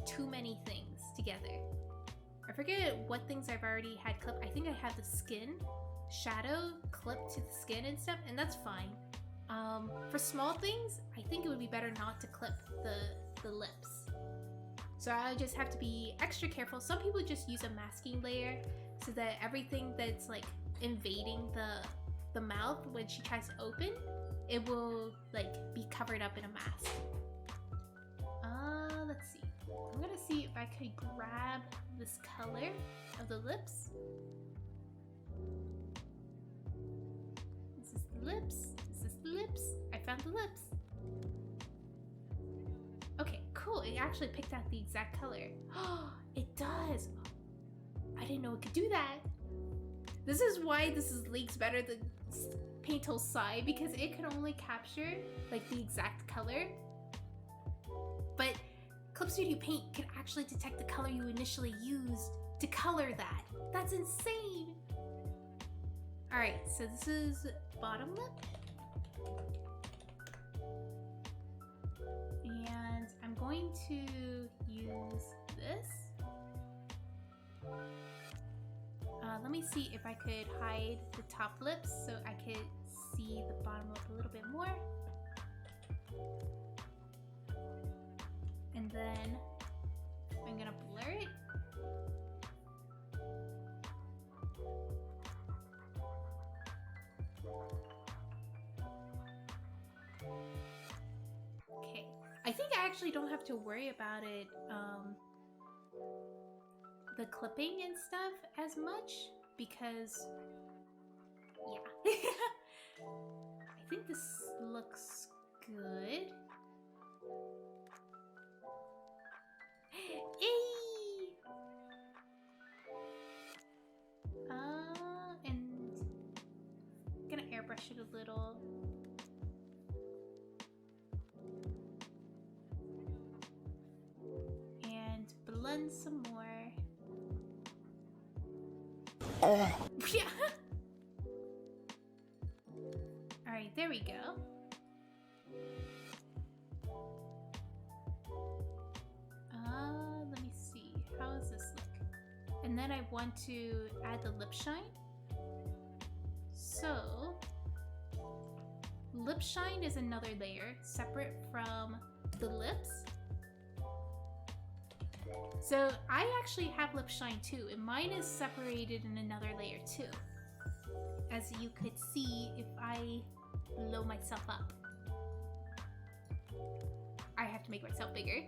too many things together. I forget what things I've already had clipped. I think I have the skin shadow clipped to the skin and stuff, and that's fine. For small things, I think it would be better not to clip the lips. So I just have to be extra careful. Some people just use a masking layer so that everything that's like invading the mouth when she tries to open, it will like be covered up in a mask. Let's see. I'm gonna see if I could grab this color of the lips. This is the lips. This is the lips. I found the lips. Okay, cool. It actually picked out the exact color. Oh, it does. I didn't know it could do that. This is why this is Link's better than Paint Tool's Sai, because it can only capture like the exact color. But Clip Studio Paint can actually detect the color you initially used to color that. That's insane. All right, so this is bottom lip. And I'm going to use this. Let me see if I could hide the top lips so I could see the bottom lip a little bit more. And then I'm gonna blur it. Okay, I think I actually don't have to worry about it, the clipping and stuff as much, because yeah. I think this looks good. Yay! And I'm gonna airbrush it a little. And blend some more. Yeah. Alright, there we go. Let me see. How does this look? And then I want to add the lip shine. So, lip shine is another layer separate from the lips. So I actually have lip shine too, and mine is separated in another layer too. As you could see if I blow myself up. I have to make myself bigger.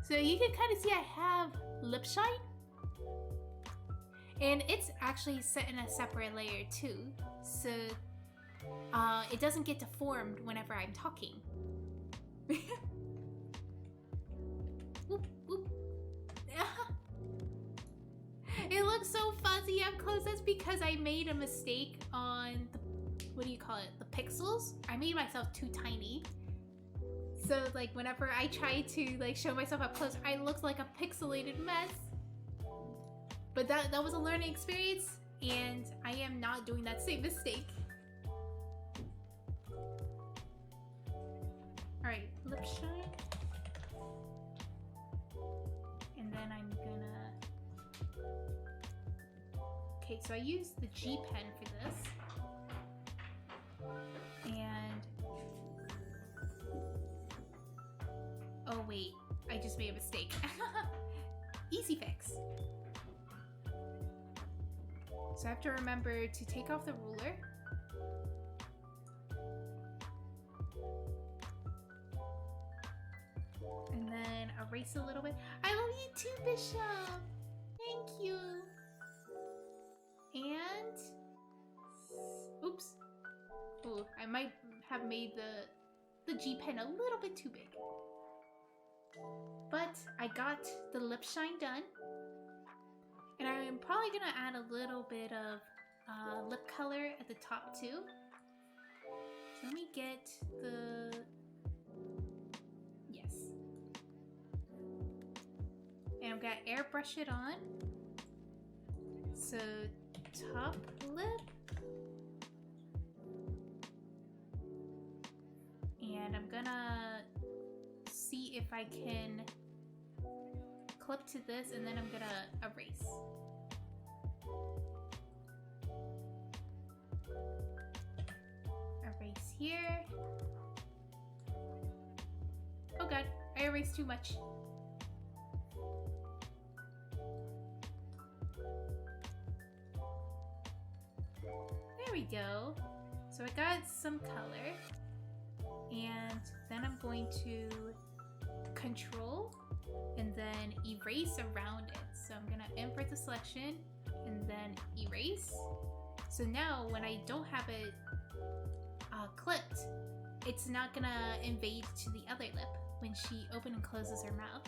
So you can kind of see I have lip shine. And it's actually set in a separate layer too. So it doesn't get deformed whenever I'm talking. Whoop, whoop. It looks so fuzzy up close. That's because I made a mistake on the, what do you call it? The pixels. I made myself too tiny. So like whenever I try to like show myself up close, I look like a pixelated mess. But that was a learning experience, and I am not doing that same mistake. Alright, lip shine. And then I'm gonna... Okay, so I used the G pen for this. And... Oh wait, I just made a mistake. Easy fix. So I have to remember to take off the ruler. And then erase a little bit. I love you too, Bishop! Thank you! And... Oops. Oh, I might have made the G pen a little bit too big. But I got the lip shine done. And I'm probably gonna add a little bit of lip color at the top too. So let me get the... Yes. And I'm gonna airbrush it on. So top lip. And I'm gonna see if I can clip to this, and then I'm gonna erase. Erase here. Oh god, I erased too much. There we go. So I got some color. And then I'm going to control and then erase around it. So I'm gonna invert the selection and then erase. So now when I don't have it clipped, it's not gonna invade to the other lip when she opens and closes her mouth.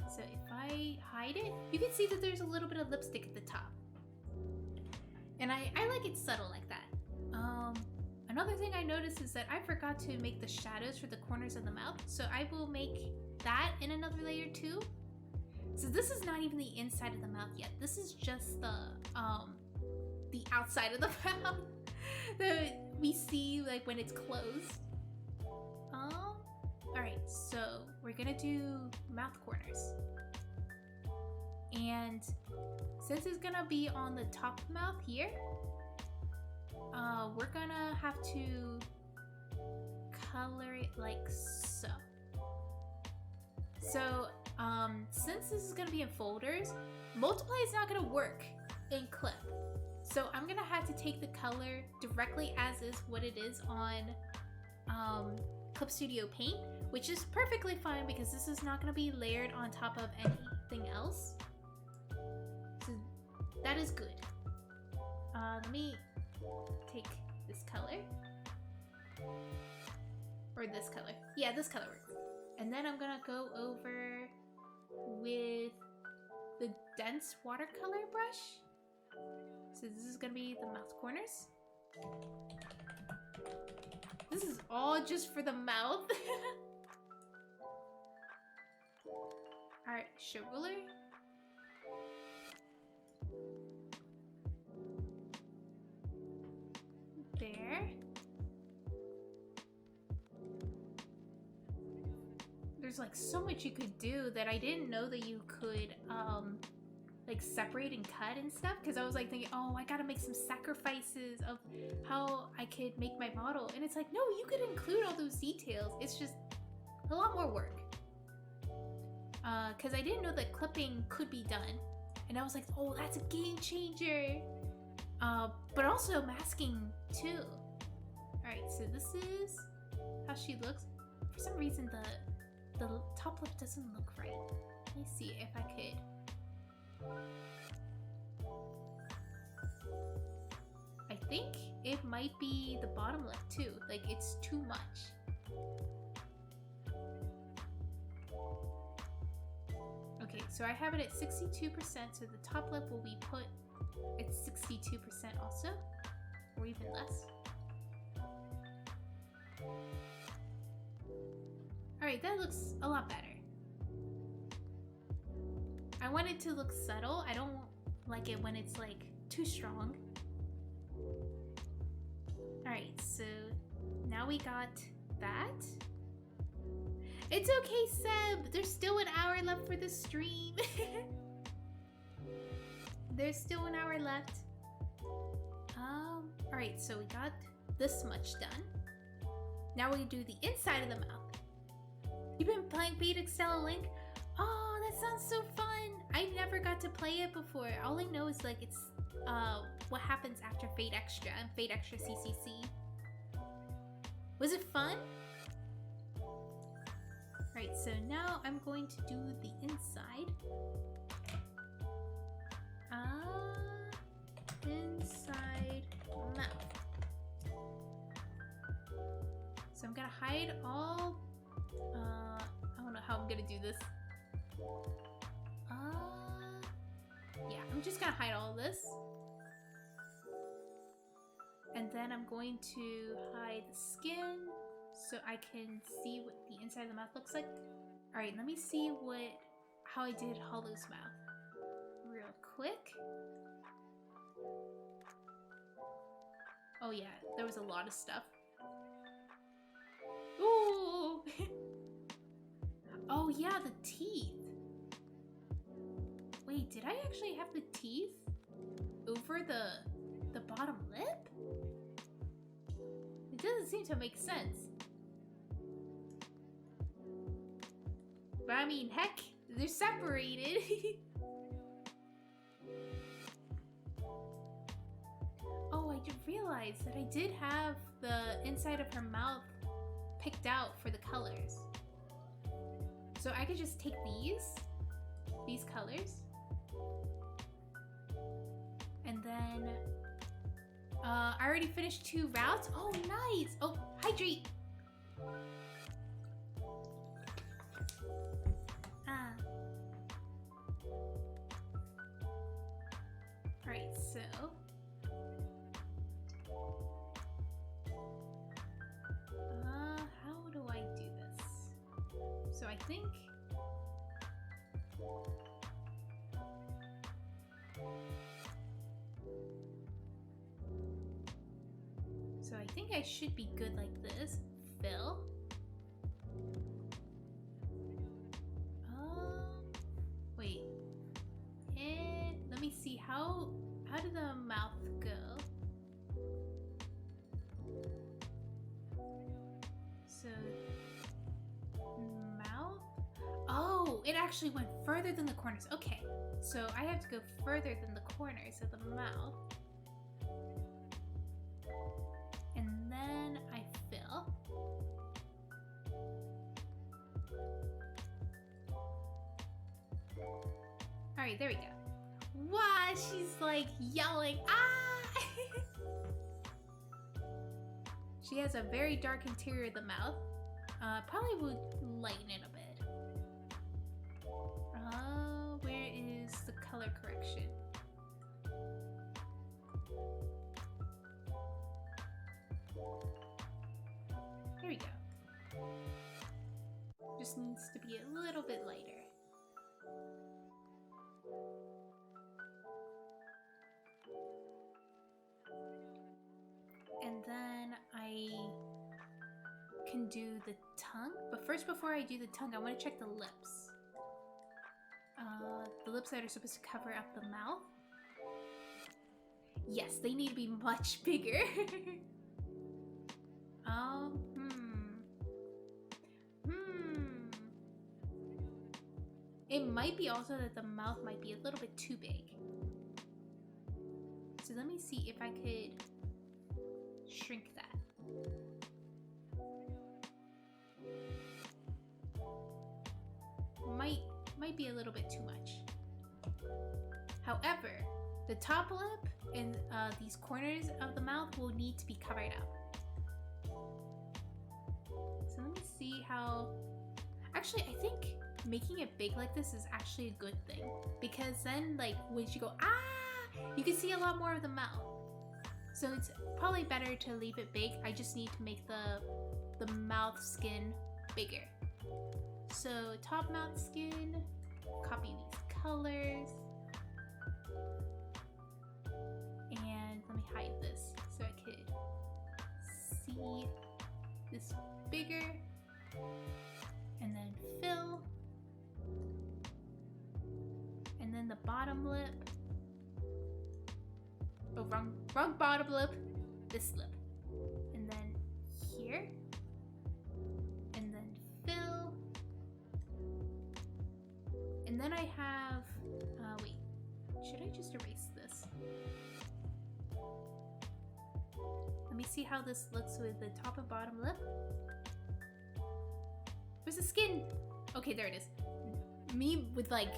So if I hide it, you can see that there's a little bit of lipstick at the top. And I like it subtle like that. Another thing I noticed is that I forgot to make the shadows for the corners of the mouth. So I will make that in another layer too. So this is not even the inside of the mouth yet. This is just the outside of the mouth that we see like when it's closed. Alright, so we're gonna do mouth corners. And since it's gonna be on the top mouth here, we're gonna have to color it like so. So, since this is gonna be in folders, multiply is not gonna work in clip. So I'm gonna have to take the color directly as is what it is on Clip Studio Paint, which is perfectly fine because this is not gonna be layered on top of anything else. So that is good. Let me take this color. Or this color. Yeah, this color works. And then I'm gonna go over with the dense watercolor brush. So this is gonna be the mouth corners. This is all just for the mouth. Alright, show ruler. There. There's like so much you could do that I didn't know that you could like separate and cut and stuff, because I was like thinking, oh, I gotta make some sacrifices of how I could make my model, and it's like, no, you could include all those details. It's just a lot more work, because I didn't know that clipping could be done, and I was like, oh, that's a game changer. But also masking too. Alright, so this is how she looks. For some reason the top lip doesn't look right. Let me see if I could. I think it might be the bottom lip too. Like, it's too much. Okay, so I have it at 62%, so the top lip will be put at 62% also, or even less. Alright, that looks a lot better. I want it to look subtle. I don't like it when it's like too strong. Alright, so now we got that. It's okay, Seb! There's still an hour left for the stream. There's still an hour left. Alright, so we got this much done. Now we do the inside of the mouth. You've been playing Fate Extella Link? Oh, that sounds so fun! I never got to play it before. All I know is like it's what happens after Fate Extra and Fate Extra CCC. Was it fun? Right, so now I'm going to do the inside. Inside mouth. So I'm gonna hide all, I don't know how I'm gonna do this. Yeah, I'm just gonna hide all this. And then I'm going to hide the skin so I can see what the inside of the mouth looks like. Alright, let me see how I did Hollow's mouth real quick. Oh yeah, there was a lot of stuff. Ooh! Oh yeah, the teeth. Wait, did I actually have the teeth over the bottom lip? doesn't seem to make sense. But I mean, heck, they're separated. Oh, I just realized that I did have the inside of her mouth picked out for the colors. So I could just take these colors, and then I already finished 2 routes. Oh, nice. Oh, hydrate. Alright, so how do I do this? So I think I should be good like this. Fill. Wait. And let me see, how did the mouth go? So mouth. Oh, it actually went further than the corners. Okay, so I have to go further than the corners of the mouth. And then I fill. Alright, there we go. Wow, she's like yelling, ah! She has a very dark interior of the mouth. Probably would lighten it a bit. Where is the color correction? There we go. Just needs to be a little bit lighter. And then I can do the tongue. But first, before I do the tongue, I want to check the lips. The lips that are supposed to cover up the mouth. Yes, they need to be much bigger. It might be also that the mouth might be a little bit too big. So let me see if I could shrink that. Might be a little bit too much. However, the top lip and these corners of the mouth will need to be covered up. So let me see how... Actually, I think making it big like this is actually a good thing, because then like when you go ah, you can see a lot more of the mouth. So it's probably better to leave it big. I just need to make the mouth skin bigger. So top mouth skin, copy these colors, and let me hide this so I could see this bigger, and then fill, and then the bottom lip. Oh, wrong bottom lip, this lip, and then here, and then fill, and then I have, wait, should I just erase this? Let me see how this looks with the top and bottom lip. Where's the skin? Okay, there it is. Me with like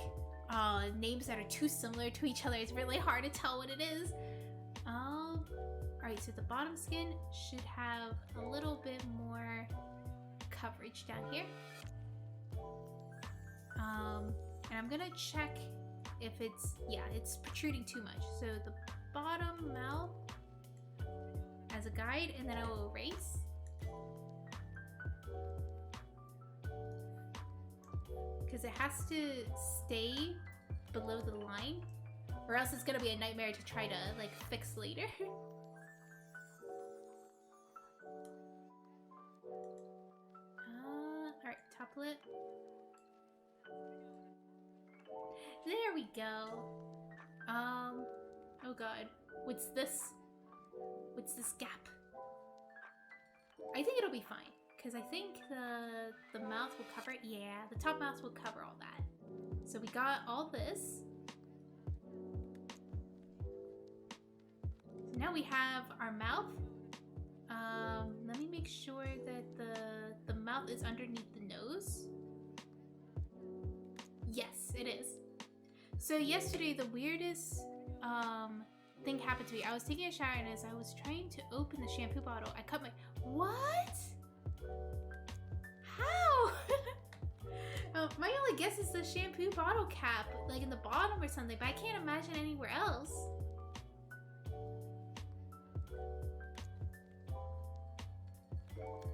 names that are too similar to each other, it's really hard to tell what it is. Alright, so the bottom skin should have a little bit more coverage down here. And I'm gonna check if it's, yeah, it's protruding too much. So the bottom mouth as a guide, and then I will erase. Because it has to stay below the line, or else it's gonna be a nightmare to try to like fix later. Alright, top lip. There we go. Oh god. What's this? What's this gap? I think it'll be fine because I think the mouth will cover it. Yeah, the top mouth will cover all that. So we got all this. So now we have our mouth. Let me make sure that the mouth is underneath the nose. Yes, it is. So yesterday, the weirdest thing happened to me. I was taking a shower, and as I was trying to open the shampoo bottle, I cut my... What? How? My only guess is the shampoo bottle cap, like in the bottom or something, but I can't imagine anywhere else.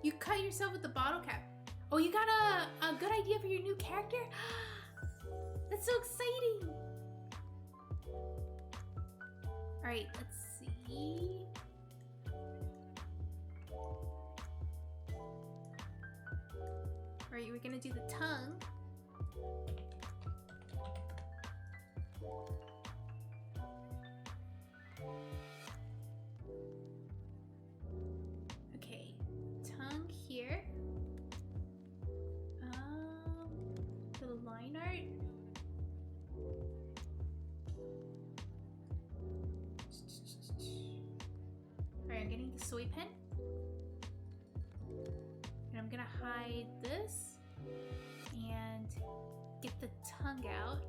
You cut yourself with the bottle cap. Oh, you got a good idea for your new character? That's so exciting! Alright, let's see. Alright, we're gonna do the tongue. Okay, tongue here. Little line art. Alright, I'm getting the soy pen. And I'm gonna hide this and get the tongue out.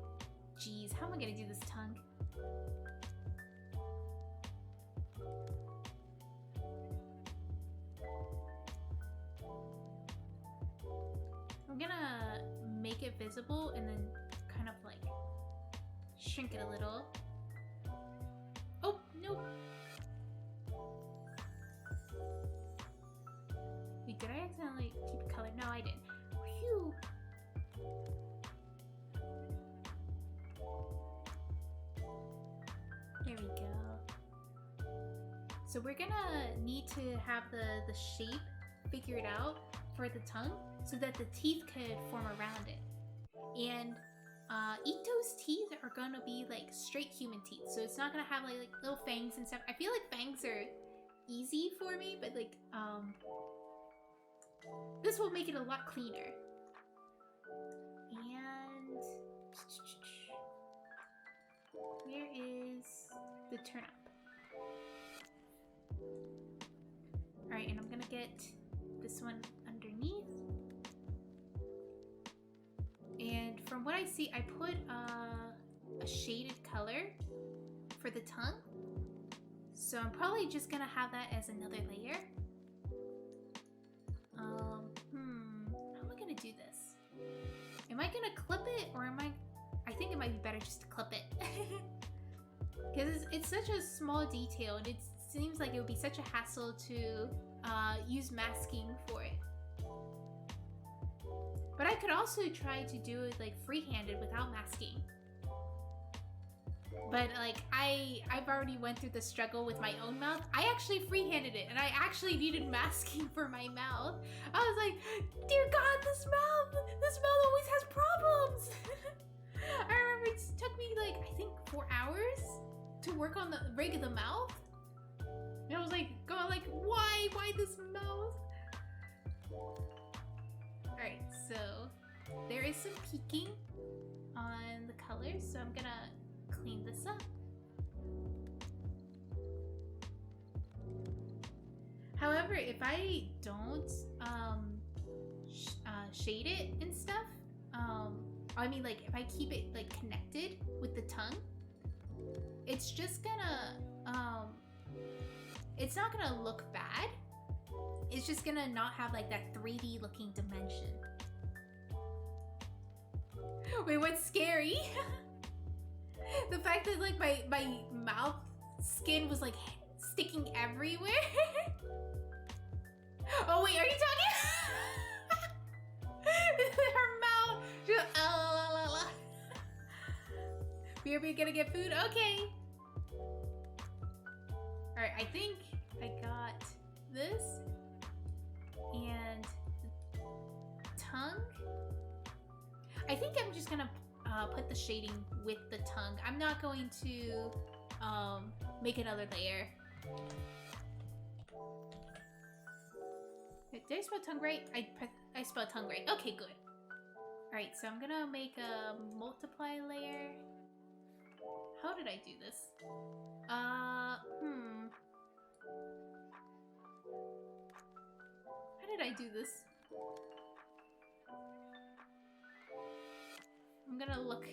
Jeez, how am I gonna do this tongue? I'm gonna make it visible and then kind of like shrink it a little. Oh, no. Wait, did I accidentally keep color? No, I didn't. Phew. There we go. So we're gonna need to have the shape figured out for the tongue so that the teeth could form around it. And Ito's teeth are gonna be like straight human teeth, so it's not gonna have like little fangs and stuff. I feel like fangs are easy for me, but like this will make it a lot cleaner. And where is the turn up? Alright, and I'm gonna get this one underneath. And from what I see, I put a shaded color for the tongue. So I'm probably just gonna have that as another layer. How am I gonna do this? Am I gonna clip it or am I think it might be better just to clip it. Because it's such a small detail and it seems like it would be such a hassle to use masking for it. But I could also try to do it like free-handed without masking. But like I've already went through the struggle with my own mouth. I actually free-handed it and I actually needed masking for my mouth. I was like, dear God, this mouth always has problems. I remember it took me like, I think 4 hours to work on the rig of the mouth. And I was like, going like, why this mouth? Alright, so there is some peeking on the colors, so I'm gonna clean this up. However, if I don't shade it and stuff, I mean like if I keep it like connected with the tongue, it's just gonna it's not gonna look bad. It's just gonna not have like that 3D looking dimension. Wait, what's scary? The fact that like my mouth skin was like sticking everywhere. Oh wait, are you talking? Her mouth just, we're gonna get food? Okay. Alright, I think I got this and tongue. I think I'm just gonna put the shading with the tongue. I'm not going to make another layer. did I spell tongue right? I spelled tongue right. Okay, good. Alright, so I'm gonna make a multiply layer. How did I do this? How did I do this? I'm gonna look.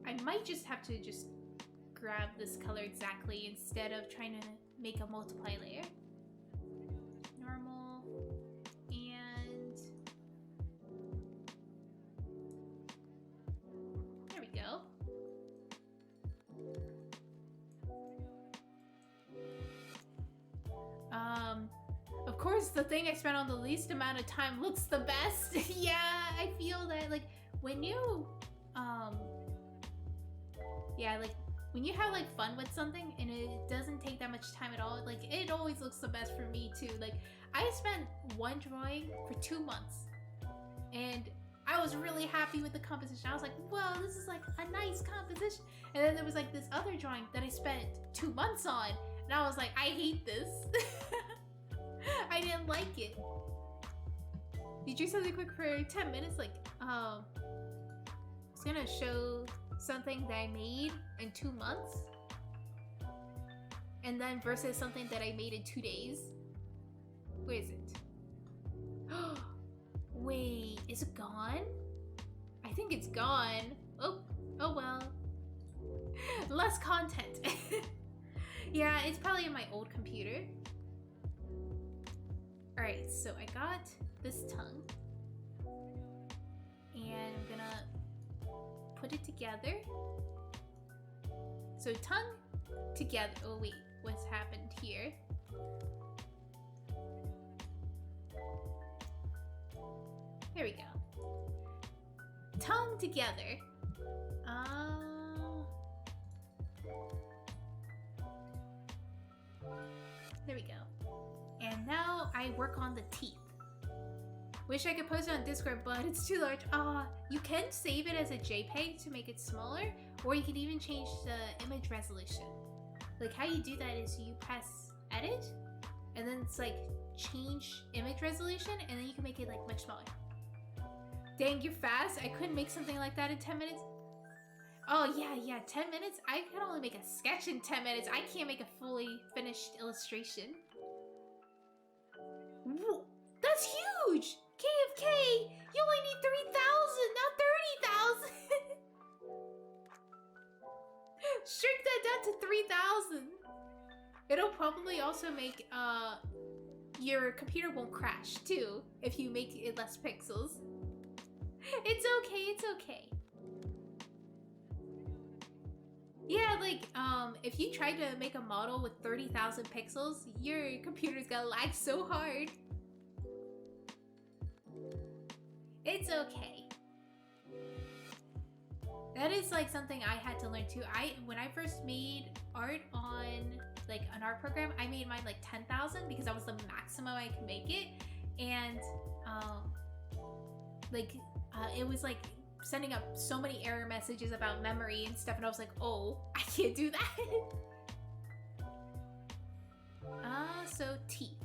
I might just have to just grab this color exactly instead of trying to make a multiply layer. Normal. And there we go. Of course, the thing I spent on the least amount of time looks the best. Yeah, I feel that, like, when you, yeah, like, when you have, like, fun with something and it doesn't take that much time at all, like, it always looks the best for me, too. Like, I spent one drawing for 2 months, and I was really happy with the composition. I was like, well, this is, like, a nice composition. And then there was, like, this other drawing that I spent 2 months on, and I was like, I hate this. I didn't like it. You drew something quick for 10 minutes? Like, I was gonna show something that I made in 2 months. And then versus something that I made in 2 days. Where is it? Wait, is it gone? I think it's gone. Oh well. Less content. Yeah, it's probably in my old computer. Alright, so I got this tongue. And I'm gonna put it together. So tongue together. Oh wait, what's happened here? There we go. Tongue together. There we go. And now I work on the teeth. Wish I could post it on Discord, but it's too large. You can save it as a JPEG to make it smaller, or you can even change the image resolution. Like, how you do that is you press edit, and then it's like change image resolution, and then you can make it like much smaller. Dang, you're fast. I couldn't make something like that in 10 minutes. Oh yeah, 10 minutes? I can only make a sketch in 10 minutes. I can't make a fully finished illustration. Whoa, that's huge! KFK! You only need 3,000, not 30,000! Shrink that down to 3,000. It'll probably also make, your computer won't crash, too, if you make it less pixels. It's okay, it's okay. Yeah, like, if you try to make a model with 30,000 pixels, your computer's gonna lag so hard. It's okay. That is, like, something I had to learn, too. When I first made art on, like, an art program, I made mine, like, 10,000 because that was the maximum I could make it. And, it was, like, sending up so many error messages about memory and stuff, and I was like, oh, I can't do that. So teeth.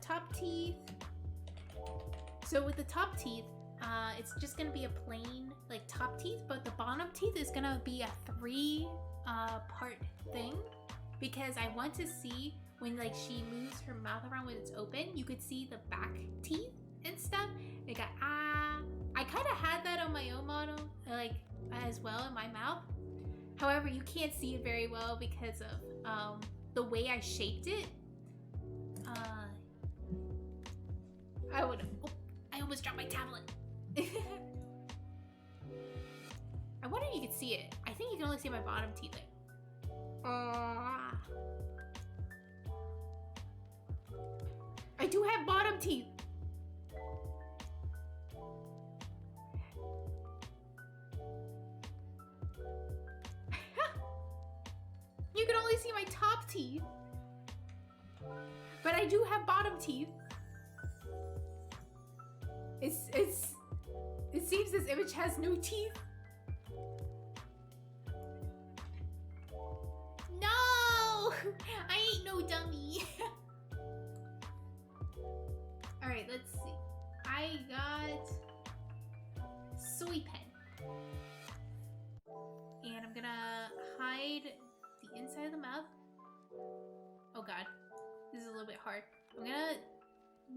Top teeth. So with the top teeth, it's just gonna be a plain, like, top teeth, but the bottom teeth is gonna be a 3 part thing, because I want to see when, like, she moves her mouth around when it's open, you could see the back teeth and stuff. Like, I kind of had that on my own model, like, as well in my mouth. However, you can't see it very well because of the way I shaped it. I almost dropped my tablet. I wonder if you could see it. I think you can only see my bottom teeth there. I do have bottom teeth. You can only see my top teeth. But I do have bottom teeth. It seems this image has no teeth. No! I ain't no dummy. Alright, let's see. I got soy pen. And I'm gonna hide the inside of the mouth. Oh god, this is a little bit hard. I'm gonna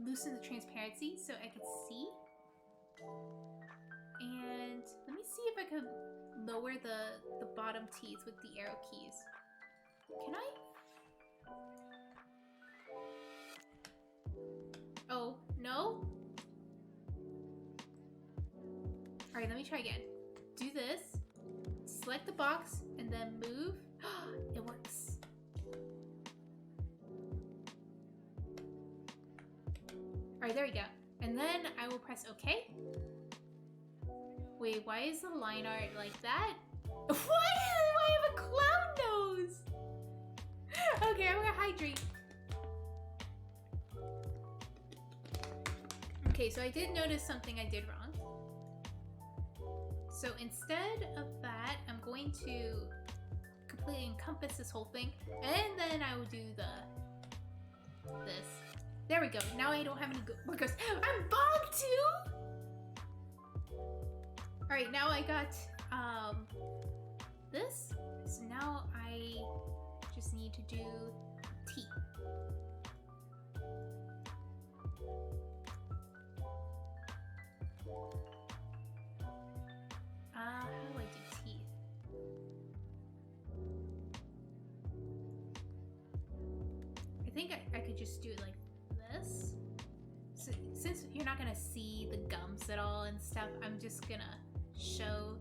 loosen the transparency so I can see. And let me see if I could lower the bottom teeth with the arrow keys. Can I? Oh, no? Alright, let me try again. Do this. Select the box and then move. It works. Alright, there we go. And then I will press OK. Wait, why is the line art like that? Why do I have a clown nose? Okay, I'm gonna hydrate. Okay, so I did notice something I did wrong. So instead of that, I'm going to completely encompass this whole thing, and then I will do this. There we go. Now I don't have any markers. I'm bald too! Alright, now I got this. So now I just need to do teeth. How do I do teeth? I think I could just do it like this. So, since you're not gonna see the gums at all and stuff, I'm just gonna show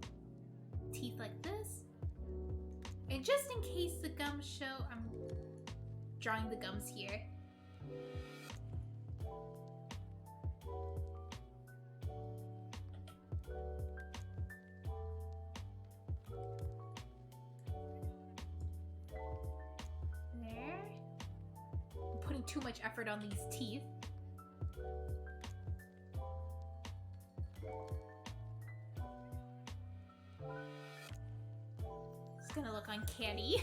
teeth like this. And just in case the gums show, I'm drawing the gums here. There. I'm putting too much effort on these teeth. It's gonna look uncanny.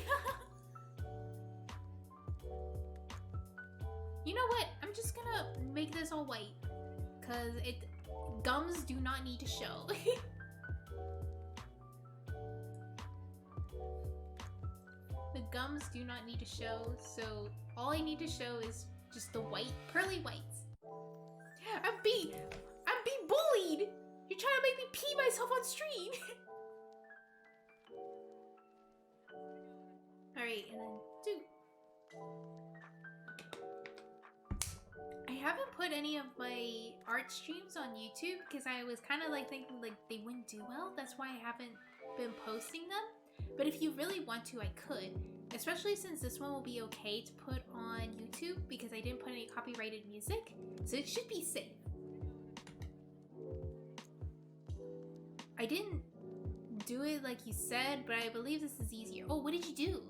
You know what? I'm just gonna make this all white. Cause gums do not need to show. The gums do not need to show, so all I need to show is just the white, pearly whites. I'm being bullied! You're trying to make me pee myself on stream! Alright, and then two. I haven't put any of my art streams on YouTube because I was kind of like thinking like they wouldn't do well. That's why I haven't been posting them. But if you really want to, I could. Especially since this one will be okay to put on YouTube because I didn't put any copyrighted music. So it should be safe. I didn't do it like you said, but I believe this is easier. Oh, what did you do?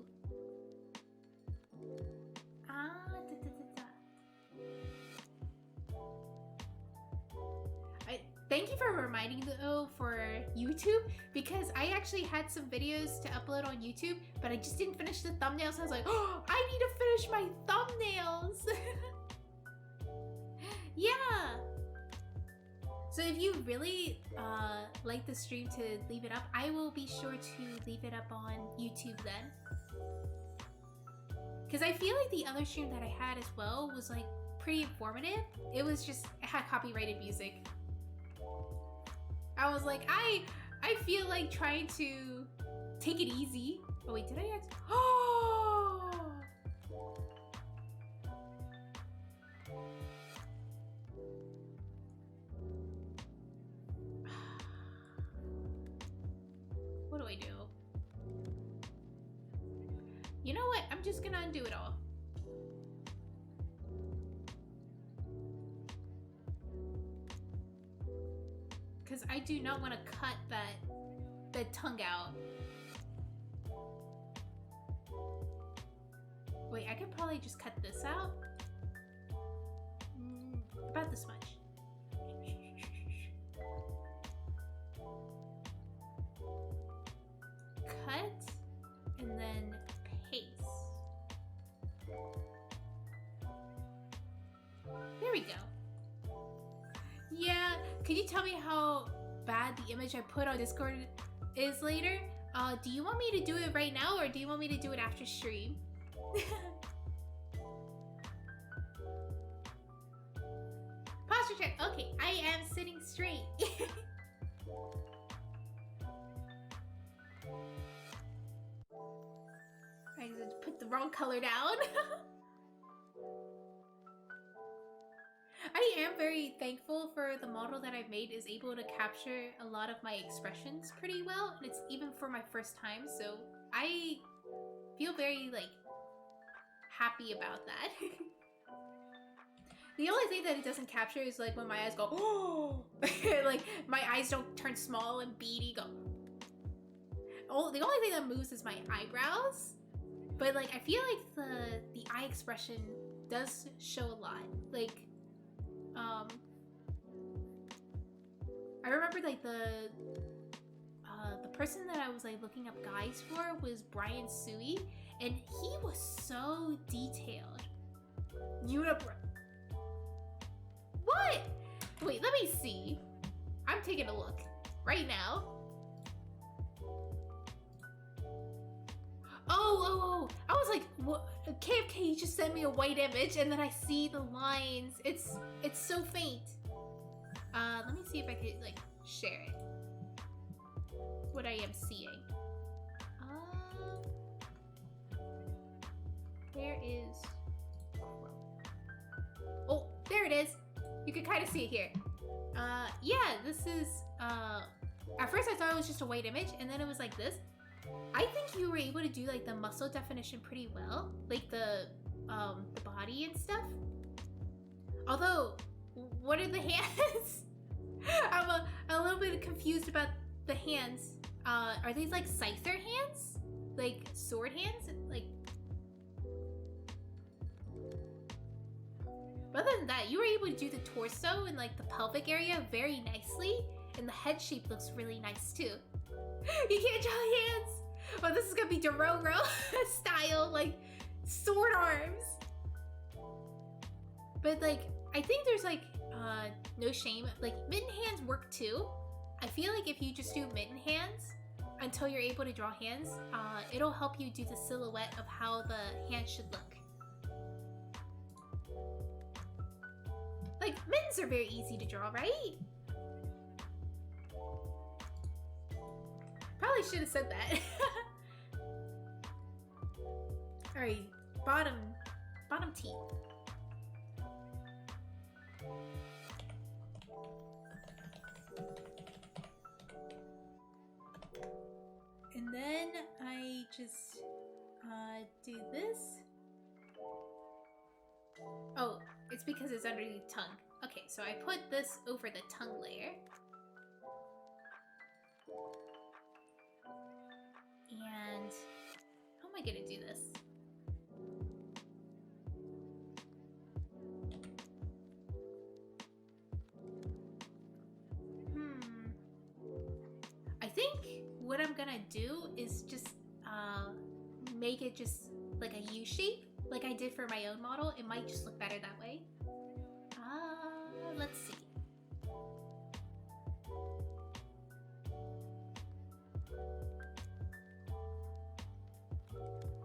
Thank you for reminding me though for YouTube because I actually had some videos to upload on YouTube, but I just didn't finish the thumbnails. I was like, oh, I need to finish my thumbnails. Yeah. So if you really like the stream to leave it up, I will be sure to leave it up on YouTube then. Because I feel like the other stream that I had as well was like pretty informative. It had copyrighted music. I was like, I feel like trying to take it easy. Oh wait, did I ask? Oh! What do I do? You know what? I'm just gonna undo it all. Because I do not want to cut the tongue out. Wait, I could probably just cut this out. About this much. Cut and then paste. we go. Yeah, could you tell me how bad the image I put on Discord is later? Do you want me to do it right now, or do you want me to do it after stream? Posture check. Okay, I am sitting straight. I just put the wrong color down. I am very thankful for the model that I've made is able to capture a lot of my expressions pretty well, and it's even for my first time, so I feel very, like, happy about that. The only thing that it doesn't capture is, like, when my eyes go, oh! Like, my eyes don't turn small and beady, go. Oh, the only thing that moves is my eyebrows, but, like, I feel like the eye expression does show a lot. Like, I remember, like, the person that I was, like, looking up guys for was Brian Sui, and he was so detailed. Unibrow. What? Wait, let me see. I'm taking a look right now. Oh, I was like, what? KFK, you just sent me a white image, and then I see the lines. It's so faint. Let me see if I could, like, share it. What I am seeing. Where is... Oh, there it is. You can kind of see it here. Yeah, this is, at first I thought it was just a white image, and then it was like this. I think you were able to do, like, the muscle definition pretty well. Like, the body and stuff. Although, what are the hands? I'm a little bit confused about the hands. Are these, like, scyther hands? Like, sword hands? Like... But other than that, you were able to do the torso and, like, the pelvic area very nicely. And the head shape looks really nice, too. You can't draw hands! Oh, this is gonna be Dororo style, like, sword arms. But, like, I think there's, like, no shame. Like, mitten hands work, too. I feel like if you just do mitten hands until you're able to draw hands, it'll help you do the silhouette of how the hand should look. Like, mittens are very easy to draw, right? Probably should have said that. Alright, bottom teeth. And then I just do this. Oh, it's because it's underneath tongue. Okay, so I put this over the tongue layer. And how am I gonna do this? I think what I'm gonna do is just make it just like a U shape, like I did for my own model. It might just look better that way. Let's see.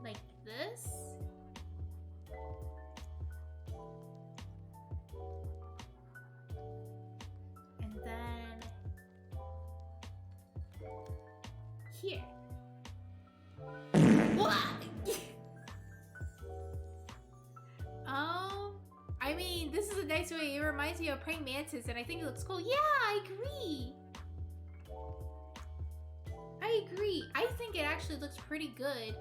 Like this. And then here. I mean, this is a nice way. It reminds me of praying mantis, and I think it looks cool. Yeah, I agree. I agree. I think it actually looks pretty good.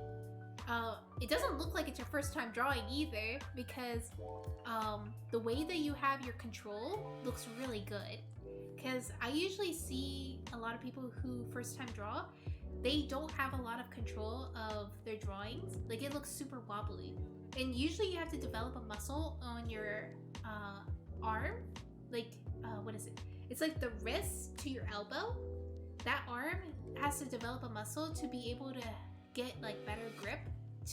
It doesn't look like it's your first time drawing either, because the way that you have your control looks really good. Because I usually see a lot of people who first time draw, they don't have a lot of control of their drawings. Like, it looks super wobbly. And usually you have to develop a muscle on your arm. Like, what is it? It's like the wrist to your elbow. That arm has to develop a muscle to be able to get, like, better grip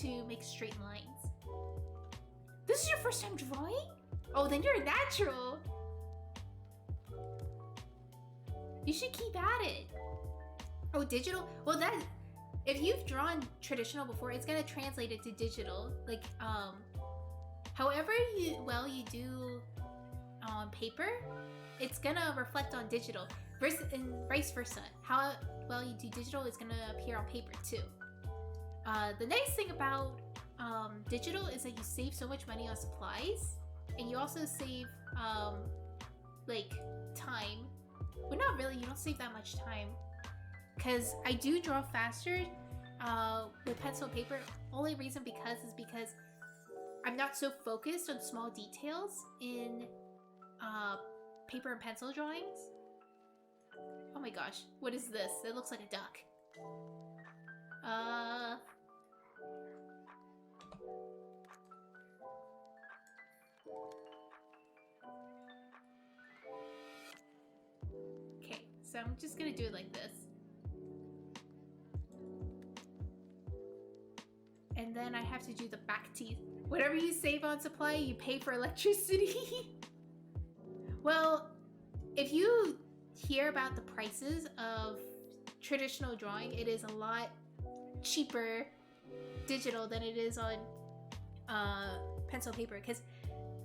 to make straight lines. This is your first time drawing? Oh, then you're natural. You should keep at it. Oh, digital? Well, that if you've drawn traditional before, it's gonna translate it to digital. Like, however you do on paper, it's gonna reflect on digital. And vice versa. How well you do digital is gonna appear on paper too. The nice thing about digital is that you save so much money on supplies, and you also save like time. Well, not really. You don't save that much time, because I do draw faster with pencil and paper. Only reason is because I'm not so focused on small details in paper and pencil drawings. Oh my gosh, what is this? It looks like a duck. Okay, so I'm just gonna do it like this. And then I have to do the back teeth. Whatever you save on supply, you pay for electricity. Well, if you hear about the prices of traditional drawing, it is a lot cheaper digital than it is on pencil paper, because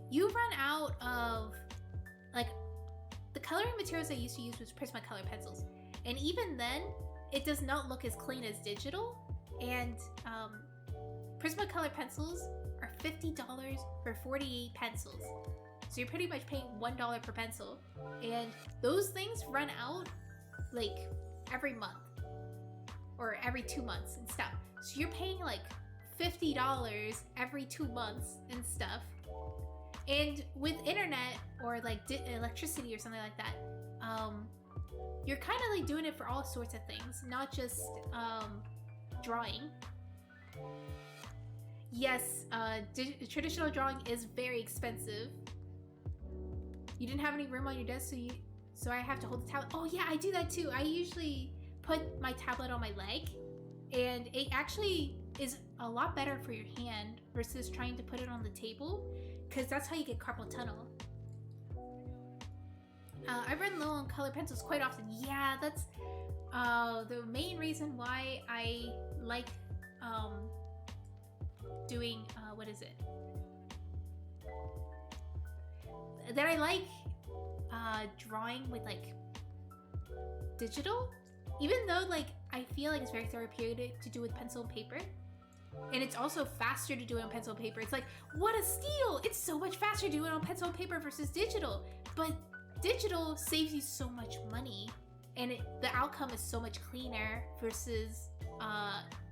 you run out of, like, the coloring materials I used to use was Prismacolor pencils, and even then it does not look as clean as digital. And Prismacolor pencils are $50 for 48 pencils. So you're pretty much paying $1 per pencil. And those things run out like every month or every 2 months and stuff. So you're paying like $50 every 2 months and stuff. And with internet or like electricity or something like that, you're kind of like doing it for all sorts of things, not just drawing. Yes, traditional drawing is very expensive. You didn't have any room on your desk, so I have to hold the tablet. Oh yeah, I do that too. I usually put my tablet on my leg, and it actually is a lot better for your hand versus trying to put it on the table, because that's how you get carpal tunnel. I run low on color pencils quite often. Yeah, that's the main reason why I like doing what is it? That I like drawing with like digital, even though like I feel like it's very therapeutic to do with pencil and paper, and it's also faster to do it on pencil and paper. It's like, what a steal! It's so much faster to do it on pencil and paper versus digital, but digital saves you so much money, and the outcome is so much cleaner versus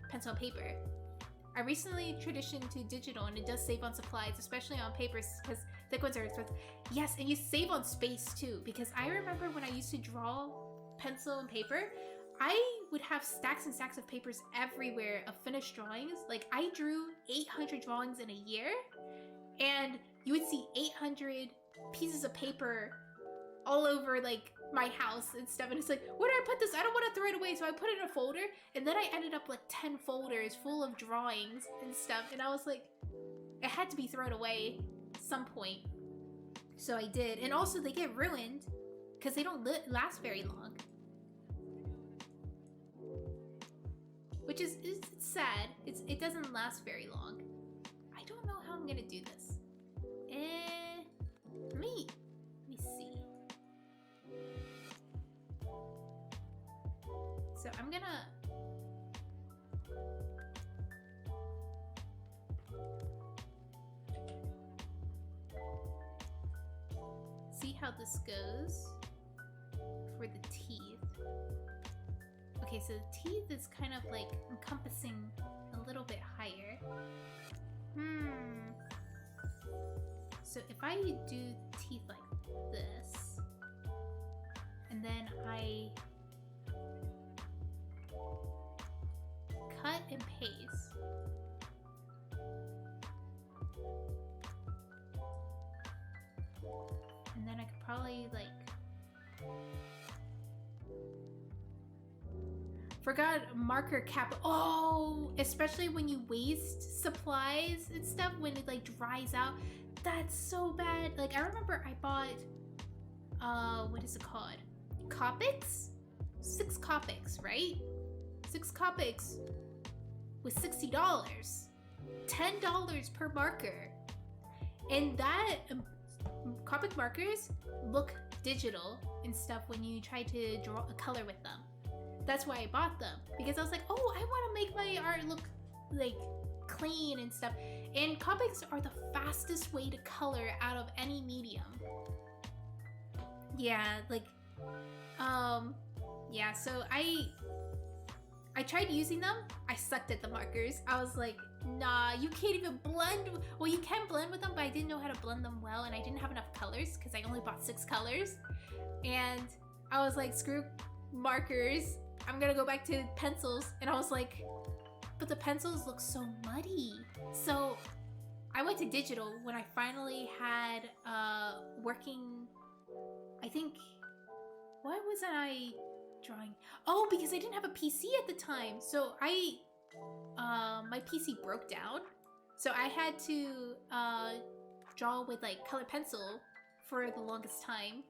pencil and paper. I recently transitioned to digital, and it does save on supplies, especially on papers, because thick ones are expensive. Yes, and you save on space too, because I remember when I used to draw pencil and paper, I would have stacks and stacks of papers everywhere of finished drawings. Like, I drew 800 drawings in a year, and you would see 800 pieces of paper all over like my house and stuff, and it's like, where do I put this? I don't want to throw it away, so I put it in a folder, and then I ended up like 10 folders full of drawings and stuff, and I was like, it had to be thrown away at some point. So I did, and also they get ruined because they don't last very long, which is sad. It doesn't last very long. I don't know how I'm gonna do this. Let me see. So I'm gonna see how this goes for the teeth. Okay, so the teeth is kind of like encompassing a little bit higher. So if I do teeth like this, and then I cut and paste, and then I could probably like, forgot marker cap. Oh, especially when you waste supplies and stuff, when it like dries out, That's so bad. Like, I remember I bought, what is it called? Copics? 6 Copics, right? 6 Copics with $60. $10 per marker. And that, Copic markers look digital and stuff when you try to draw a color with them. That's why I bought them. Because I was like, oh, I want to make my art look like clean and stuff. And Copics are the fastest way to color out of any medium. Yeah, like, yeah, so I tried using them. I sucked at the markers. I was like, nah, you can't even blend. Well, you can blend with them, but I didn't know how to blend them well, and I didn't have enough colors because I only bought 6 colors. And I was like, screw markers. I'm gonna go back to pencils. And I was like, but the pencils look so muddy. So I went to digital when I finally had working, I think, why wasn't I drawing? Oh, because I didn't have a PC at the time. So my PC broke down. So I had to draw with like colored pencil for the longest time.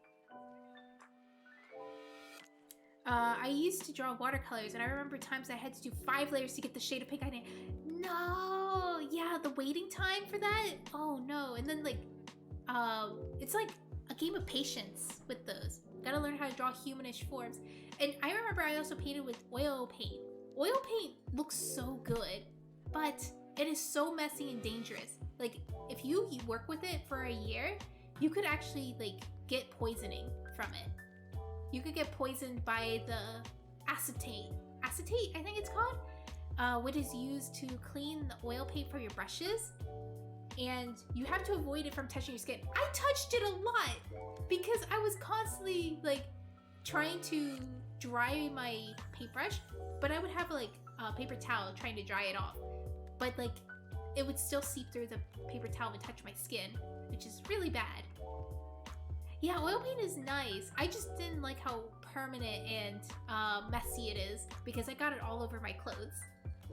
I used to draw watercolors, and I remember times I had to do 5 layers to get the shade of pink I didn't. No, yeah, the waiting time for that. Oh no, and then like, it's like a game of patience with those. Gotta learn how to draw humanish forms. And I remember I also painted with oil paint. Oil paint looks so good, but it is so messy and dangerous. Like, if you work with it for a year, you could actually like get poisoning from it. You could get poisoned by the acetate, I think it's called, which is used to clean the oil paint from your brushes. And you have to avoid it from touching your skin. I touched it a lot because I was constantly like trying to dry my paintbrush, but I would have like a paper towel trying to dry it off. But like, it would still seep through the paper towel and touch my skin, which is really bad. Yeah, oil paint is nice. I just didn't like how permanent and messy it is because I got it all over my clothes.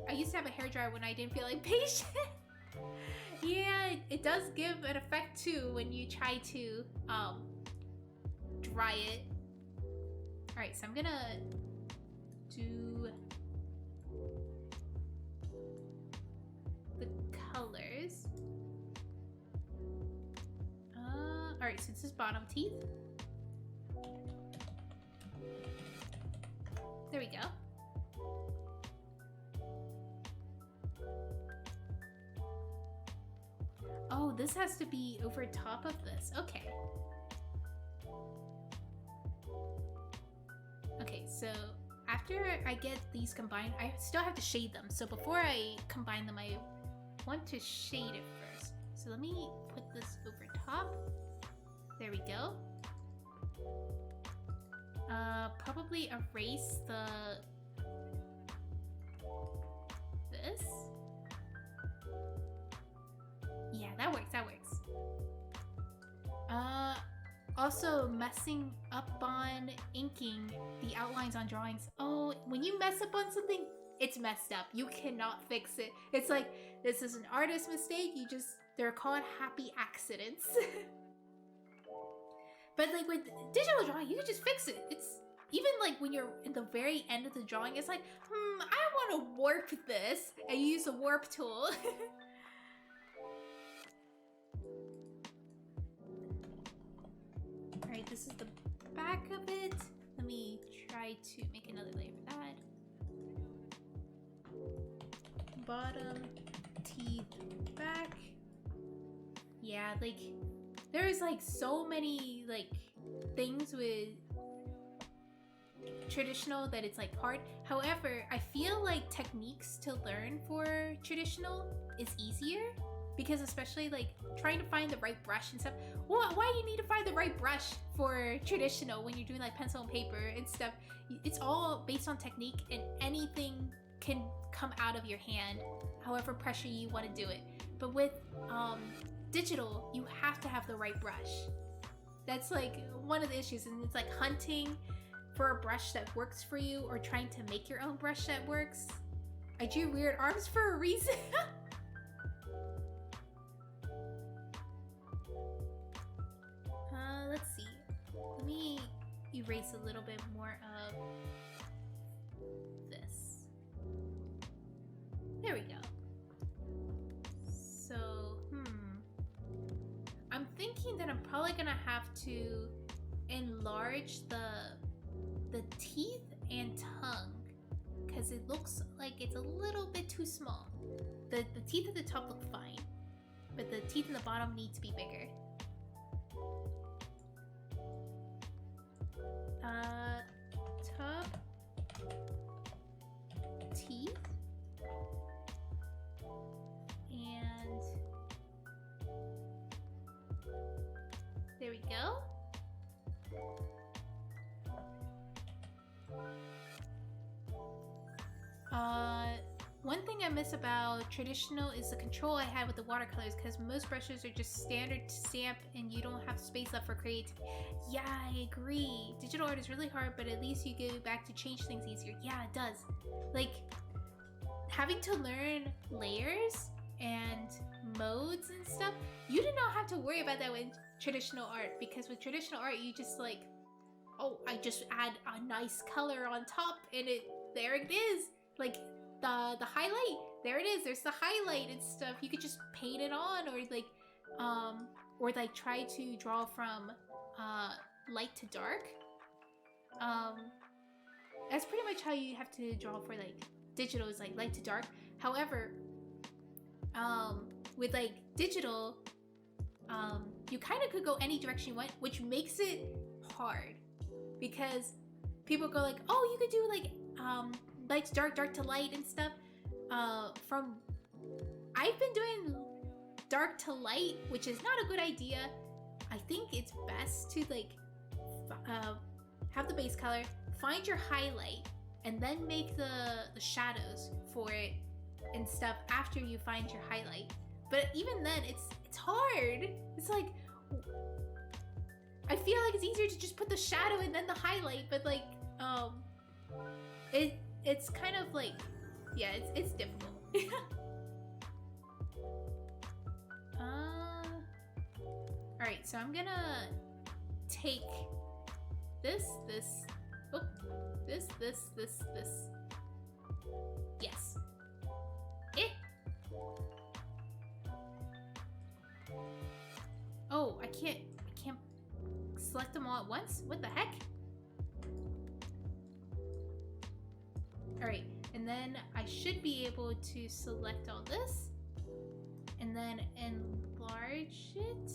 I used to have a hairdryer when I didn't feel like patient. Yeah, it does give an effect too when you try to dry it. Alright, so I'm gonna do the colors. Alright, so this is bottom teeth. There we go. Oh, this has to be over top of this. Okay. Okay, so after I get these combined, I still have to shade them. So before I combine them, I want to shade it first. So let me put this over top. There we go. Probably erase this. Yeah, that works, also messing up on inking the outlines on drawings. Oh, when you mess up on something, it's messed up. You cannot fix it. It's like, this is an artist mistake. They're called happy accidents. But like with digital drawing, you can just fix it. It's even like when you're in the very end of the drawing, it's like, I want to warp this, and you use the warp tool. Alright, this is the back of it. Let me try to make another layer for that. Bottom, teeth, back. Yeah, like, there's like so many like things with traditional that it's like hard. However, I feel like techniques to learn for traditional is easier because especially like trying to find the right brush and stuff. Why do you need to find the right brush for traditional when you're doing like pencil and paper and stuff? It's all based on technique, and anything can come out of your hand however pressure you want to do it. But with digital, you have to have the right brush. That's like one of the issues, and it's like hunting for a brush that works for you or trying to make your own brush that works. I drew weird arms for a reason. erase a little bit more of this. There we go. So, I'm thinking that I'm probably gonna have to enlarge the teeth and tongue because it looks like it's a little bit too small. The teeth at the top look fine, but the teeth in the bottom need to be bigger. Top teeth and there we go. One thing I miss about traditional is the control I had with the watercolors, because most brushes are just standard stamp and you don't have space left for creativity. Yeah, I agree. Digital art is really hard, but at least you go back to change things easier. Yeah, it does. Like, having to learn layers and modes and stuff, you did not have to worry about that with traditional art, because with traditional art, you just like, oh, I just add a nice color on top and there it is. Like, the highlight, there it is. There's the highlight and stuff. You could just paint it on, or like try to draw from light to dark. That's pretty much how you have to draw for like digital, is like light to dark. However, with like digital, you kind of could go any direction you want, which makes it hard because people go like, oh, you could do like light to dark, dark to light and stuff. I've been doing dark to light, which is not a good idea. I think it's best to like have the base color, find your highlight, and then make the shadows for it and stuff after you find your highlight. But even then, it's hard. It's like, I feel like it's easier to just put the shadow and then the highlight, but like it's kind of like, yeah, it's difficult. Alright, so I'm gonna take this. Yes. Oh, I can't select them all at once? What the heck? Alright, and then I should be able to select all this and then enlarge it.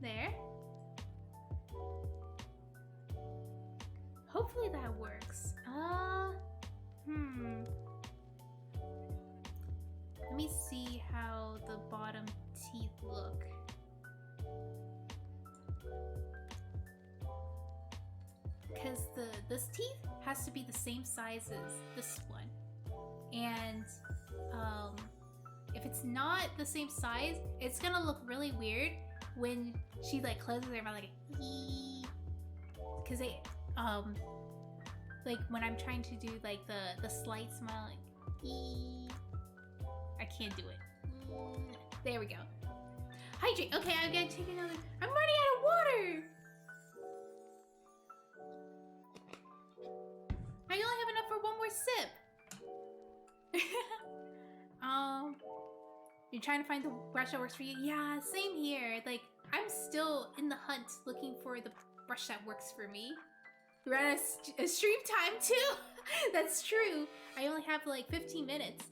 There. Hopefully that works. Let me see how the bottom teeth look. Because this teeth has to be the same size as this one. And if it's not the same size, it's gonna look really weird when she like closes her mouth like because like when I'm trying to do like the slight smile, like I can't do it. There we go. Hydrate. Okay, I'm gonna take another. I'm running out of water. I only have enough for one more sip. You're trying to find the brush that works for you? Yeah, same here. Like, I'm still in the hunt looking for the brush that works for me. We're at a stream time too. That's true. I only have like 15 minutes.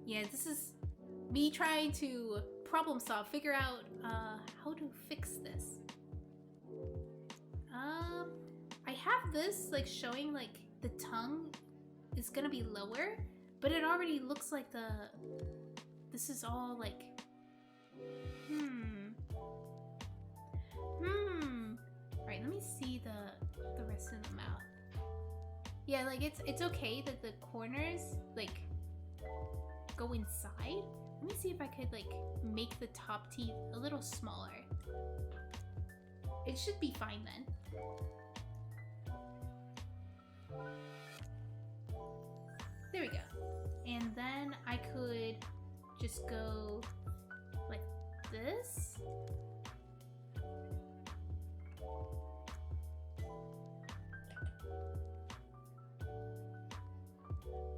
Yeah, this is me trying to problem solve, figure out how to fix this. I have this like showing like the tongue is gonna be lower, but it already looks like this is all like Alright, let me see the rest of the mouth. Yeah, like it's okay that the corners like go inside. Let me see if I could like make the top teeth a little smaller. It should be fine then. There we go. And then I could just go like this.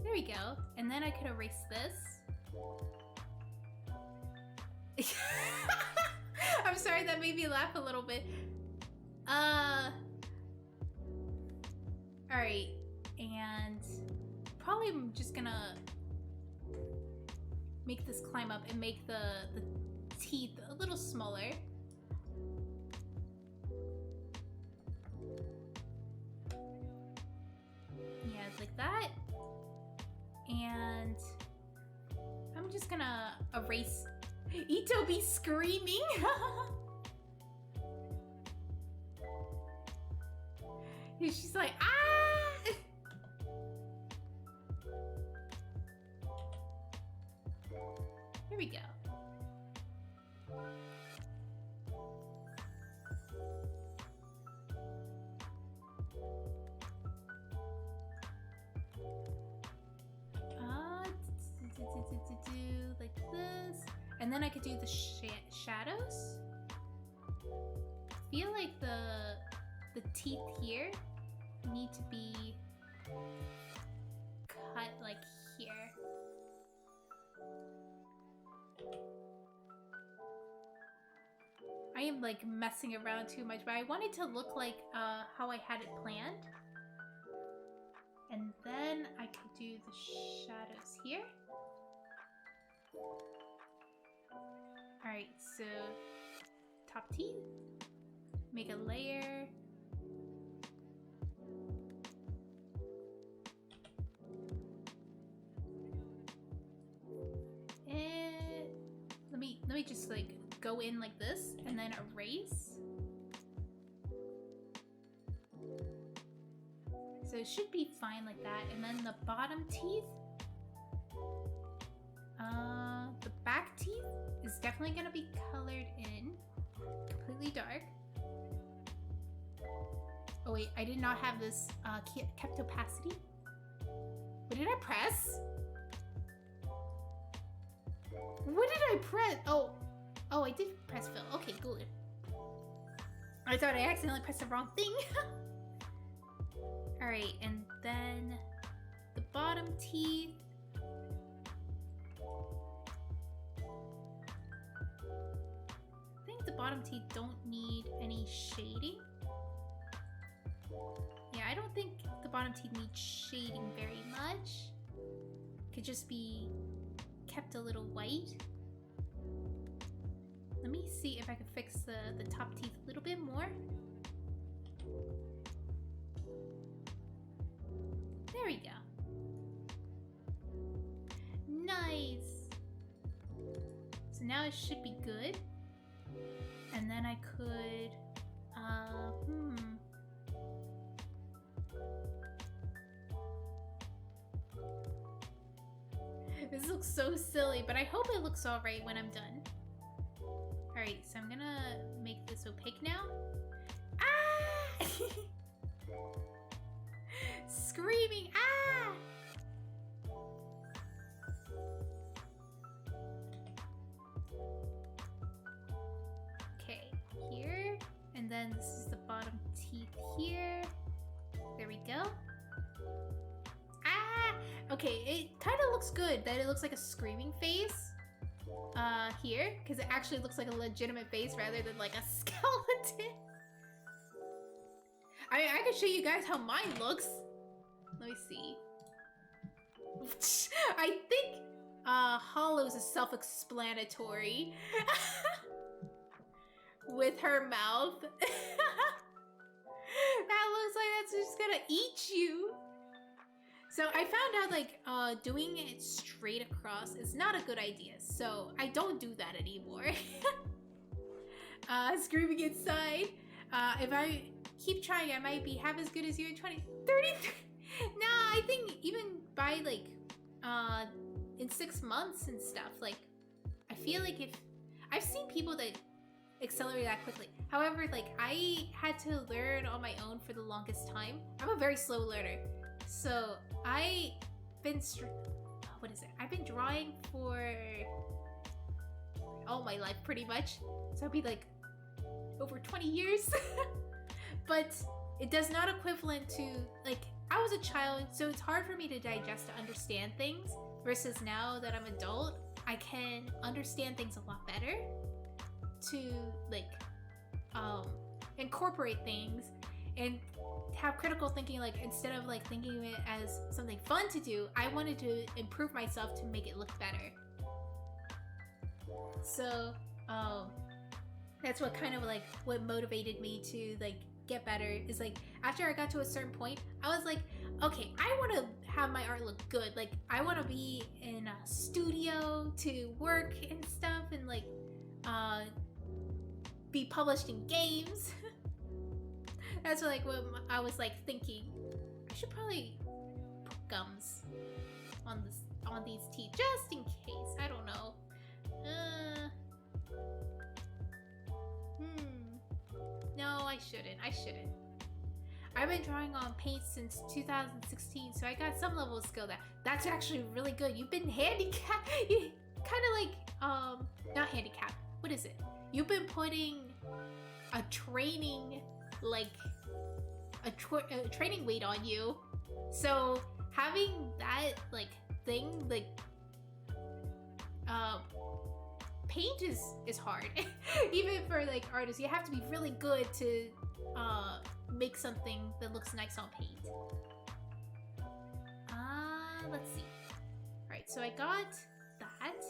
There we go. And then I could erase this. I'm sorry, that made me laugh a little bit. Alright, and probably I'm just gonna make this climb up and make the teeth a little smaller. Yeah, like that. And I'm just gonna erase Ito be screaming. She's like, ah! Here we go. Like this. And then I could do the shadows. I feel like the teeth here need to be cut like here. I am like messing around too much, but I want it to look like how I had it planned. And then I could do the shadows here. Alright, so top teeth, make a layer. And let me just like go in like this and then erase. So it should be fine like that. And then the bottom teeth, the back teeth is definitely gonna be colored in completely dark. Oh wait, I did not have this kept opacity. What did I press? What did I press? Oh, I did press fill. Okay, good. I thought I accidentally pressed the wrong thing. All right, and then the bottom teeth. I think the bottom teeth don't need any shading. Yeah, I don't think the bottom teeth need shading very much. Could just be kept a little white. Let me see if I can fix the top teeth a little bit more. There we go. Nice. So now it should be good. And then I could, This looks so silly, but I hope it looks all right when I'm done. All right, so I'm gonna make this opaque now. Ah! Screaming, ah! Okay, here, and then this is the bottom teeth here. There we go. Ah! Okay, it kind of looks good that it looks like a screaming face here, because it actually looks like a legitimate face rather than like a skeleton. I can show you guys how mine looks. Let me see. I think Hollow's is self-explanatory. With her mouth. That looks like that's just gonna eat you. So I found out like doing it straight across is not a good idea. So I don't do that anymore. Screaming inside. If I keep trying, I might be half as good as you in 2033. Nah, I think even by like in 6 months and stuff, like I feel like if I've seen people that accelerate that quickly. However, like I had to learn on my own for the longest time. I'm a very slow learner. So I've been what is it? I've been drawing for all my life pretty much. So it'd be like over 20 years. But it does not equivalent to, like, I was a child, so it's hard for me to digest, to understand things, versus now that I'm adult, I can understand things a lot better to, like, incorporate things and have critical thinking. Like, instead of like thinking of it as something fun to do, I wanted to improve myself to make it look better. So that's what kind of like what motivated me to like get better. Is like after I got to a certain point, I was like, okay, I want to have my art look good. Like, I want to be in a studio to work and stuff, and like be published in games. That's like what I was like thinking. I should probably put gums on these teeth just in case. I don't know. No, I shouldn't. I've been drawing on paint since 2016, so I got some level of skill. That's actually really good. You've been handicapped. You kind of like not handicapped. What is it? You've been putting a training training weight on you. So having that like thing, like paint is hard. Even for like artists, you have to be really good to make something that looks nice on paint. Let's see. Alright, so I got that.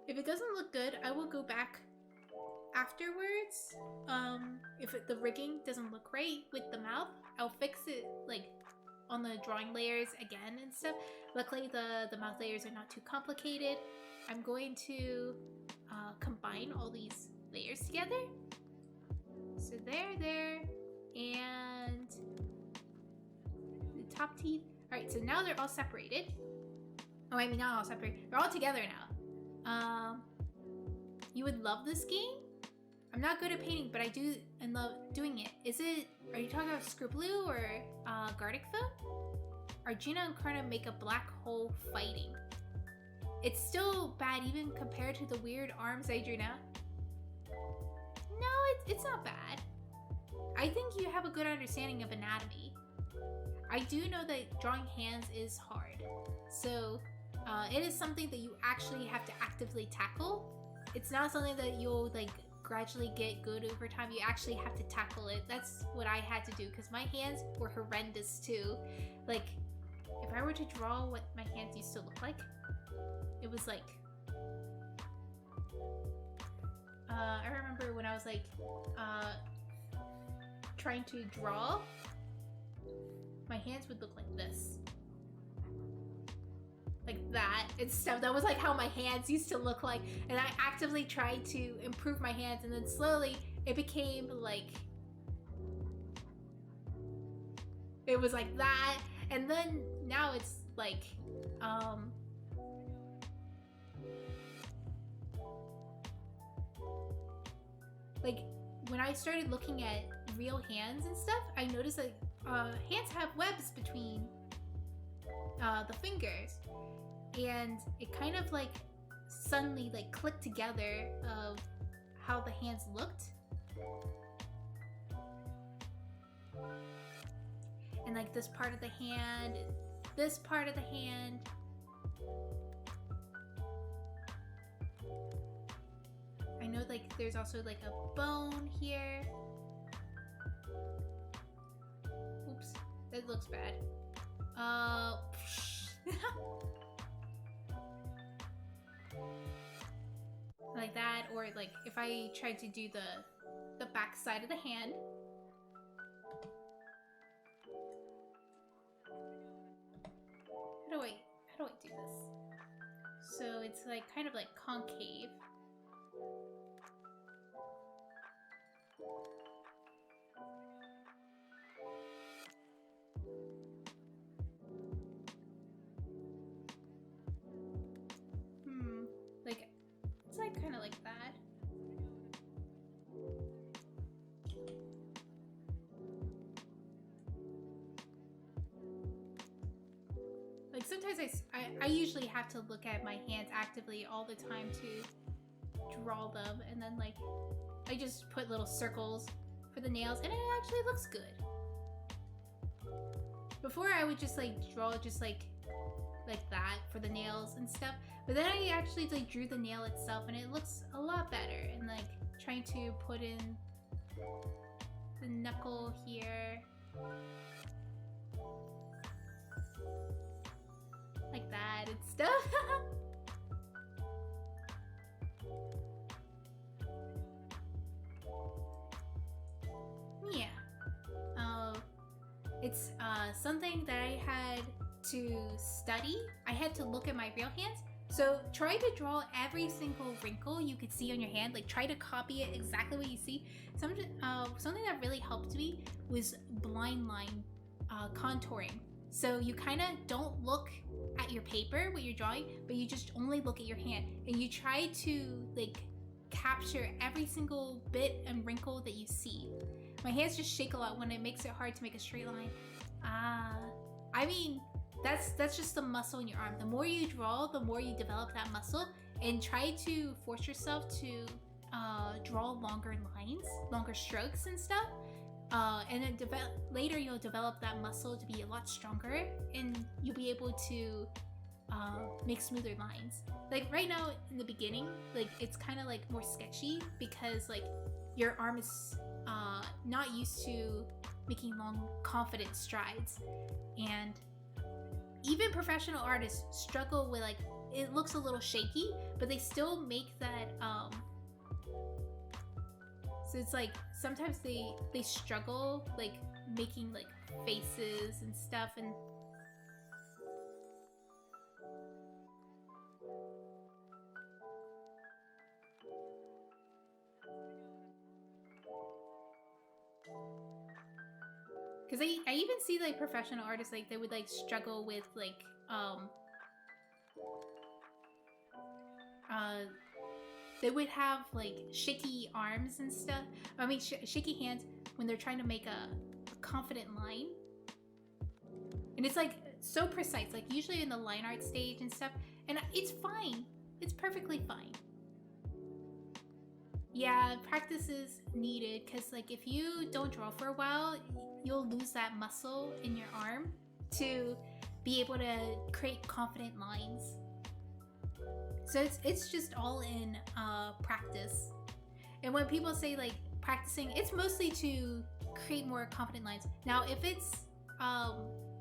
If it doesn't look good, I will go back afterwards. If the rigging doesn't look right with the mouth, I'll fix it like on the drawing layers again and stuff. Luckily the mouth layers are not too complicated. I'm going to combine all these layers together. So there, and the top teeth. Alright, so now they're all separated. Oh, I mean not all separated. They're all together now. You would love this game? I'm not good at painting, but I do and love doing it. Are you talking about Scribblu or Gardic Phone? Arjuna and Karna make a black hole fighting. It's still bad even compared to the weird arms I drew now. No, it's not bad. I think you have a good understanding of anatomy. I do know that drawing hands is hard. So it is something that you actually have to actively tackle. It's not something that you'll like gradually get good over time. You actually have to tackle it. That's what I had to do because my hands were horrendous too. Like, if I were to draw what my hands used to look like, it was like I remember when I was like trying to draw, my hands would look like this, like that and stuff. That was like how my hands used to look like, and I actively tried to improve my hands, and then slowly it became like it was like that, and then now it's like like when I started looking at real hands and stuff, I noticed that hands have webs between the fingers, and it kind of like suddenly like clicked together of how the hands looked. And like this part of the hand, this part of the hand. I know like there's also like a bone here. Oops, that looks bad. Like that, or like if I tried to do the back side of the hand. How do I do this? So it's like kind of like concave. Like it's like kind of like that. sometimes I usually have to look at my hands actively all the time to draw them, and then like I just put little circles for the nails, and it actually looks good. Before I would just like draw just like that for the nails and stuff, but then I actually like drew the nail itself, and it looks a lot better. And like trying to put in the knuckle here, like that and stuff. Yeah. It's something that I had to study. I had to look at my real hands. So try to draw every single wrinkle you could see on your hand. Like try to copy it exactly what you see. Something that really helped me was blind line contouring. So you kind of don't look at your paper when you're drawing, but you just only look at your hand, and you try to like capture every single bit and wrinkle that you see. My hands just shake a lot when it makes it hard to make a straight line. I mean, that's just the muscle in your arm. The more you draw, the more you develop that muscle, and try to force yourself to draw longer lines, longer strokes and stuff. And then later you'll develop that muscle to be a lot stronger, and you'll be able to make smoother lines. Like right now in the beginning, like it's kind of like more sketchy because like your arm is not used to making long confident strides, and even professional artists struggle with like it looks a little shaky, but they still make that so it's like sometimes they struggle like making like faces and stuff, and because I even see like professional artists like they would like struggle with like they would have like shaky arms and stuff. I mean shaky hands when they're trying to make a confident line, and it's like so precise, like usually in the line art stage and stuff, and it's fine, it's perfectly fine. Yeah, practice is needed, because like if you don't draw for a while, you'll lose that muscle in your arm to be able to create confident lines. So it's just all in practice. And when people say like practicing, it's mostly to create more confident lines. Now if it's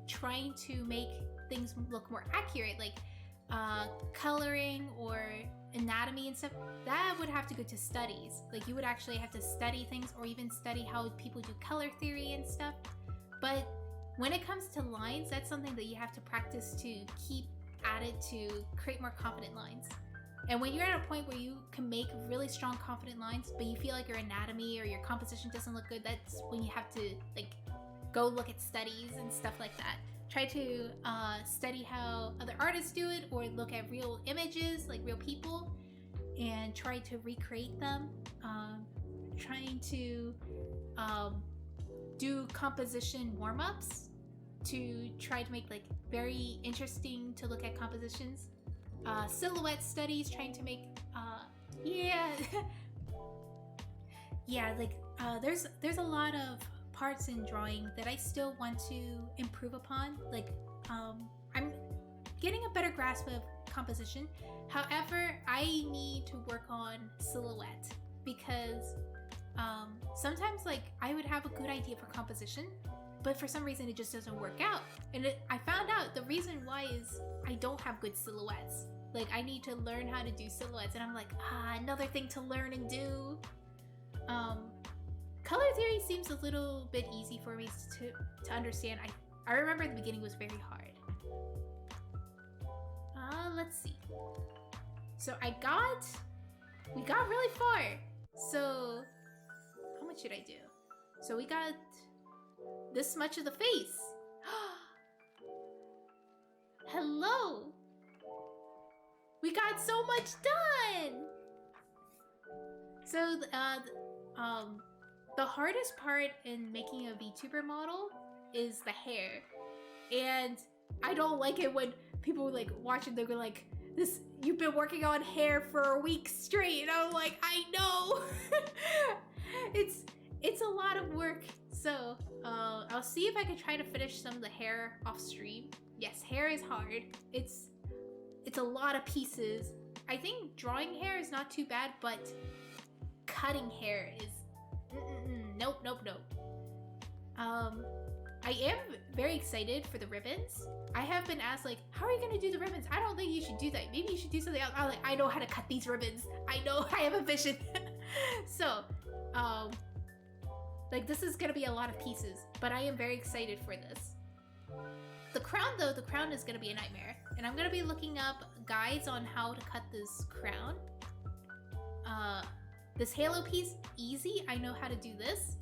trying to make things look more accurate, like coloring or anatomy and stuff, that would have to go to studies. Like you would actually have to study things, or even study how people do color theory and stuff. But when it comes to lines, that's something that you have to practice to keep at it to create more confident lines. And when you're at a point where you can make really strong confident lines, but you feel like your anatomy or your composition doesn't look good, that's when you have to like go look at studies and stuff like that. Try to study how other artists do it, or look at real images, like real people, and try to recreate them. Trying to do composition warm-ups to try to make like very interesting to look at compositions. Silhouette studies, trying to make yeah yeah, like there's a lot of parts in drawing that I still want to improve upon. Like I'm getting a better grasp of composition. However, I need to work on silhouette, because sometimes like I would have a good idea for composition, but for some reason it just doesn't work out. And I found out the reason why is I don't have good silhouettes. Like I need to learn how to do silhouettes, and I'm like, another thing to learn and do. Color theory seems a little bit easy for me to understand. I remember the beginning was very hard. Let's see. So we got really far. So how much should I do? So we got this much of the face. Hello. We got so much done. So the hardest part in making a VTuber model is the hair. And I don't like it when people were like watching, they were like, this, you've been working on hair for a week straight. And I'm like, I know. It's a lot of work. So I'll see if I can try to finish some of the hair off stream. Yes, hair is hard. It's a lot of pieces. I think drawing hair is not too bad, but cutting hair is nope. I am very excited for the ribbons. I have been asked like, how are you gonna do the ribbons? I don't think you should do that. Maybe you should do something else. I'm like, I know how to cut these ribbons. I know, I have a vision. So, like this is gonna be a lot of pieces, but I am very excited for this. The crown though, the crown is gonna be a nightmare. And I'm gonna be looking up guides on how to cut this crown. This halo piece, easy. I know how to do this.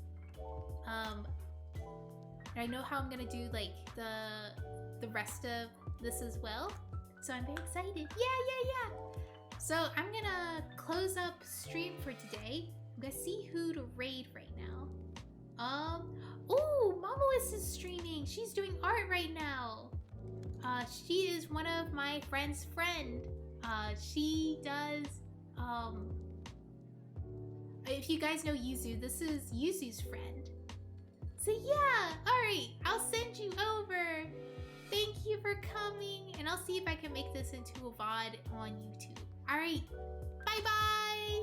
I know how I'm gonna do like the rest of this as well. So I'm very excited. Yeah. So I'm gonna close up stream for today. I'm gonna see who to raid right now. Oh, Momoist is streaming. She's doing art right now. She is one of my friend's friend. She does, if you guys know Yuzu, this is Yuzu's friend. So yeah, alright, I'll send you over. Thank you for coming, and I'll see if I can make this into a VOD on YouTube. Alright, bye-bye!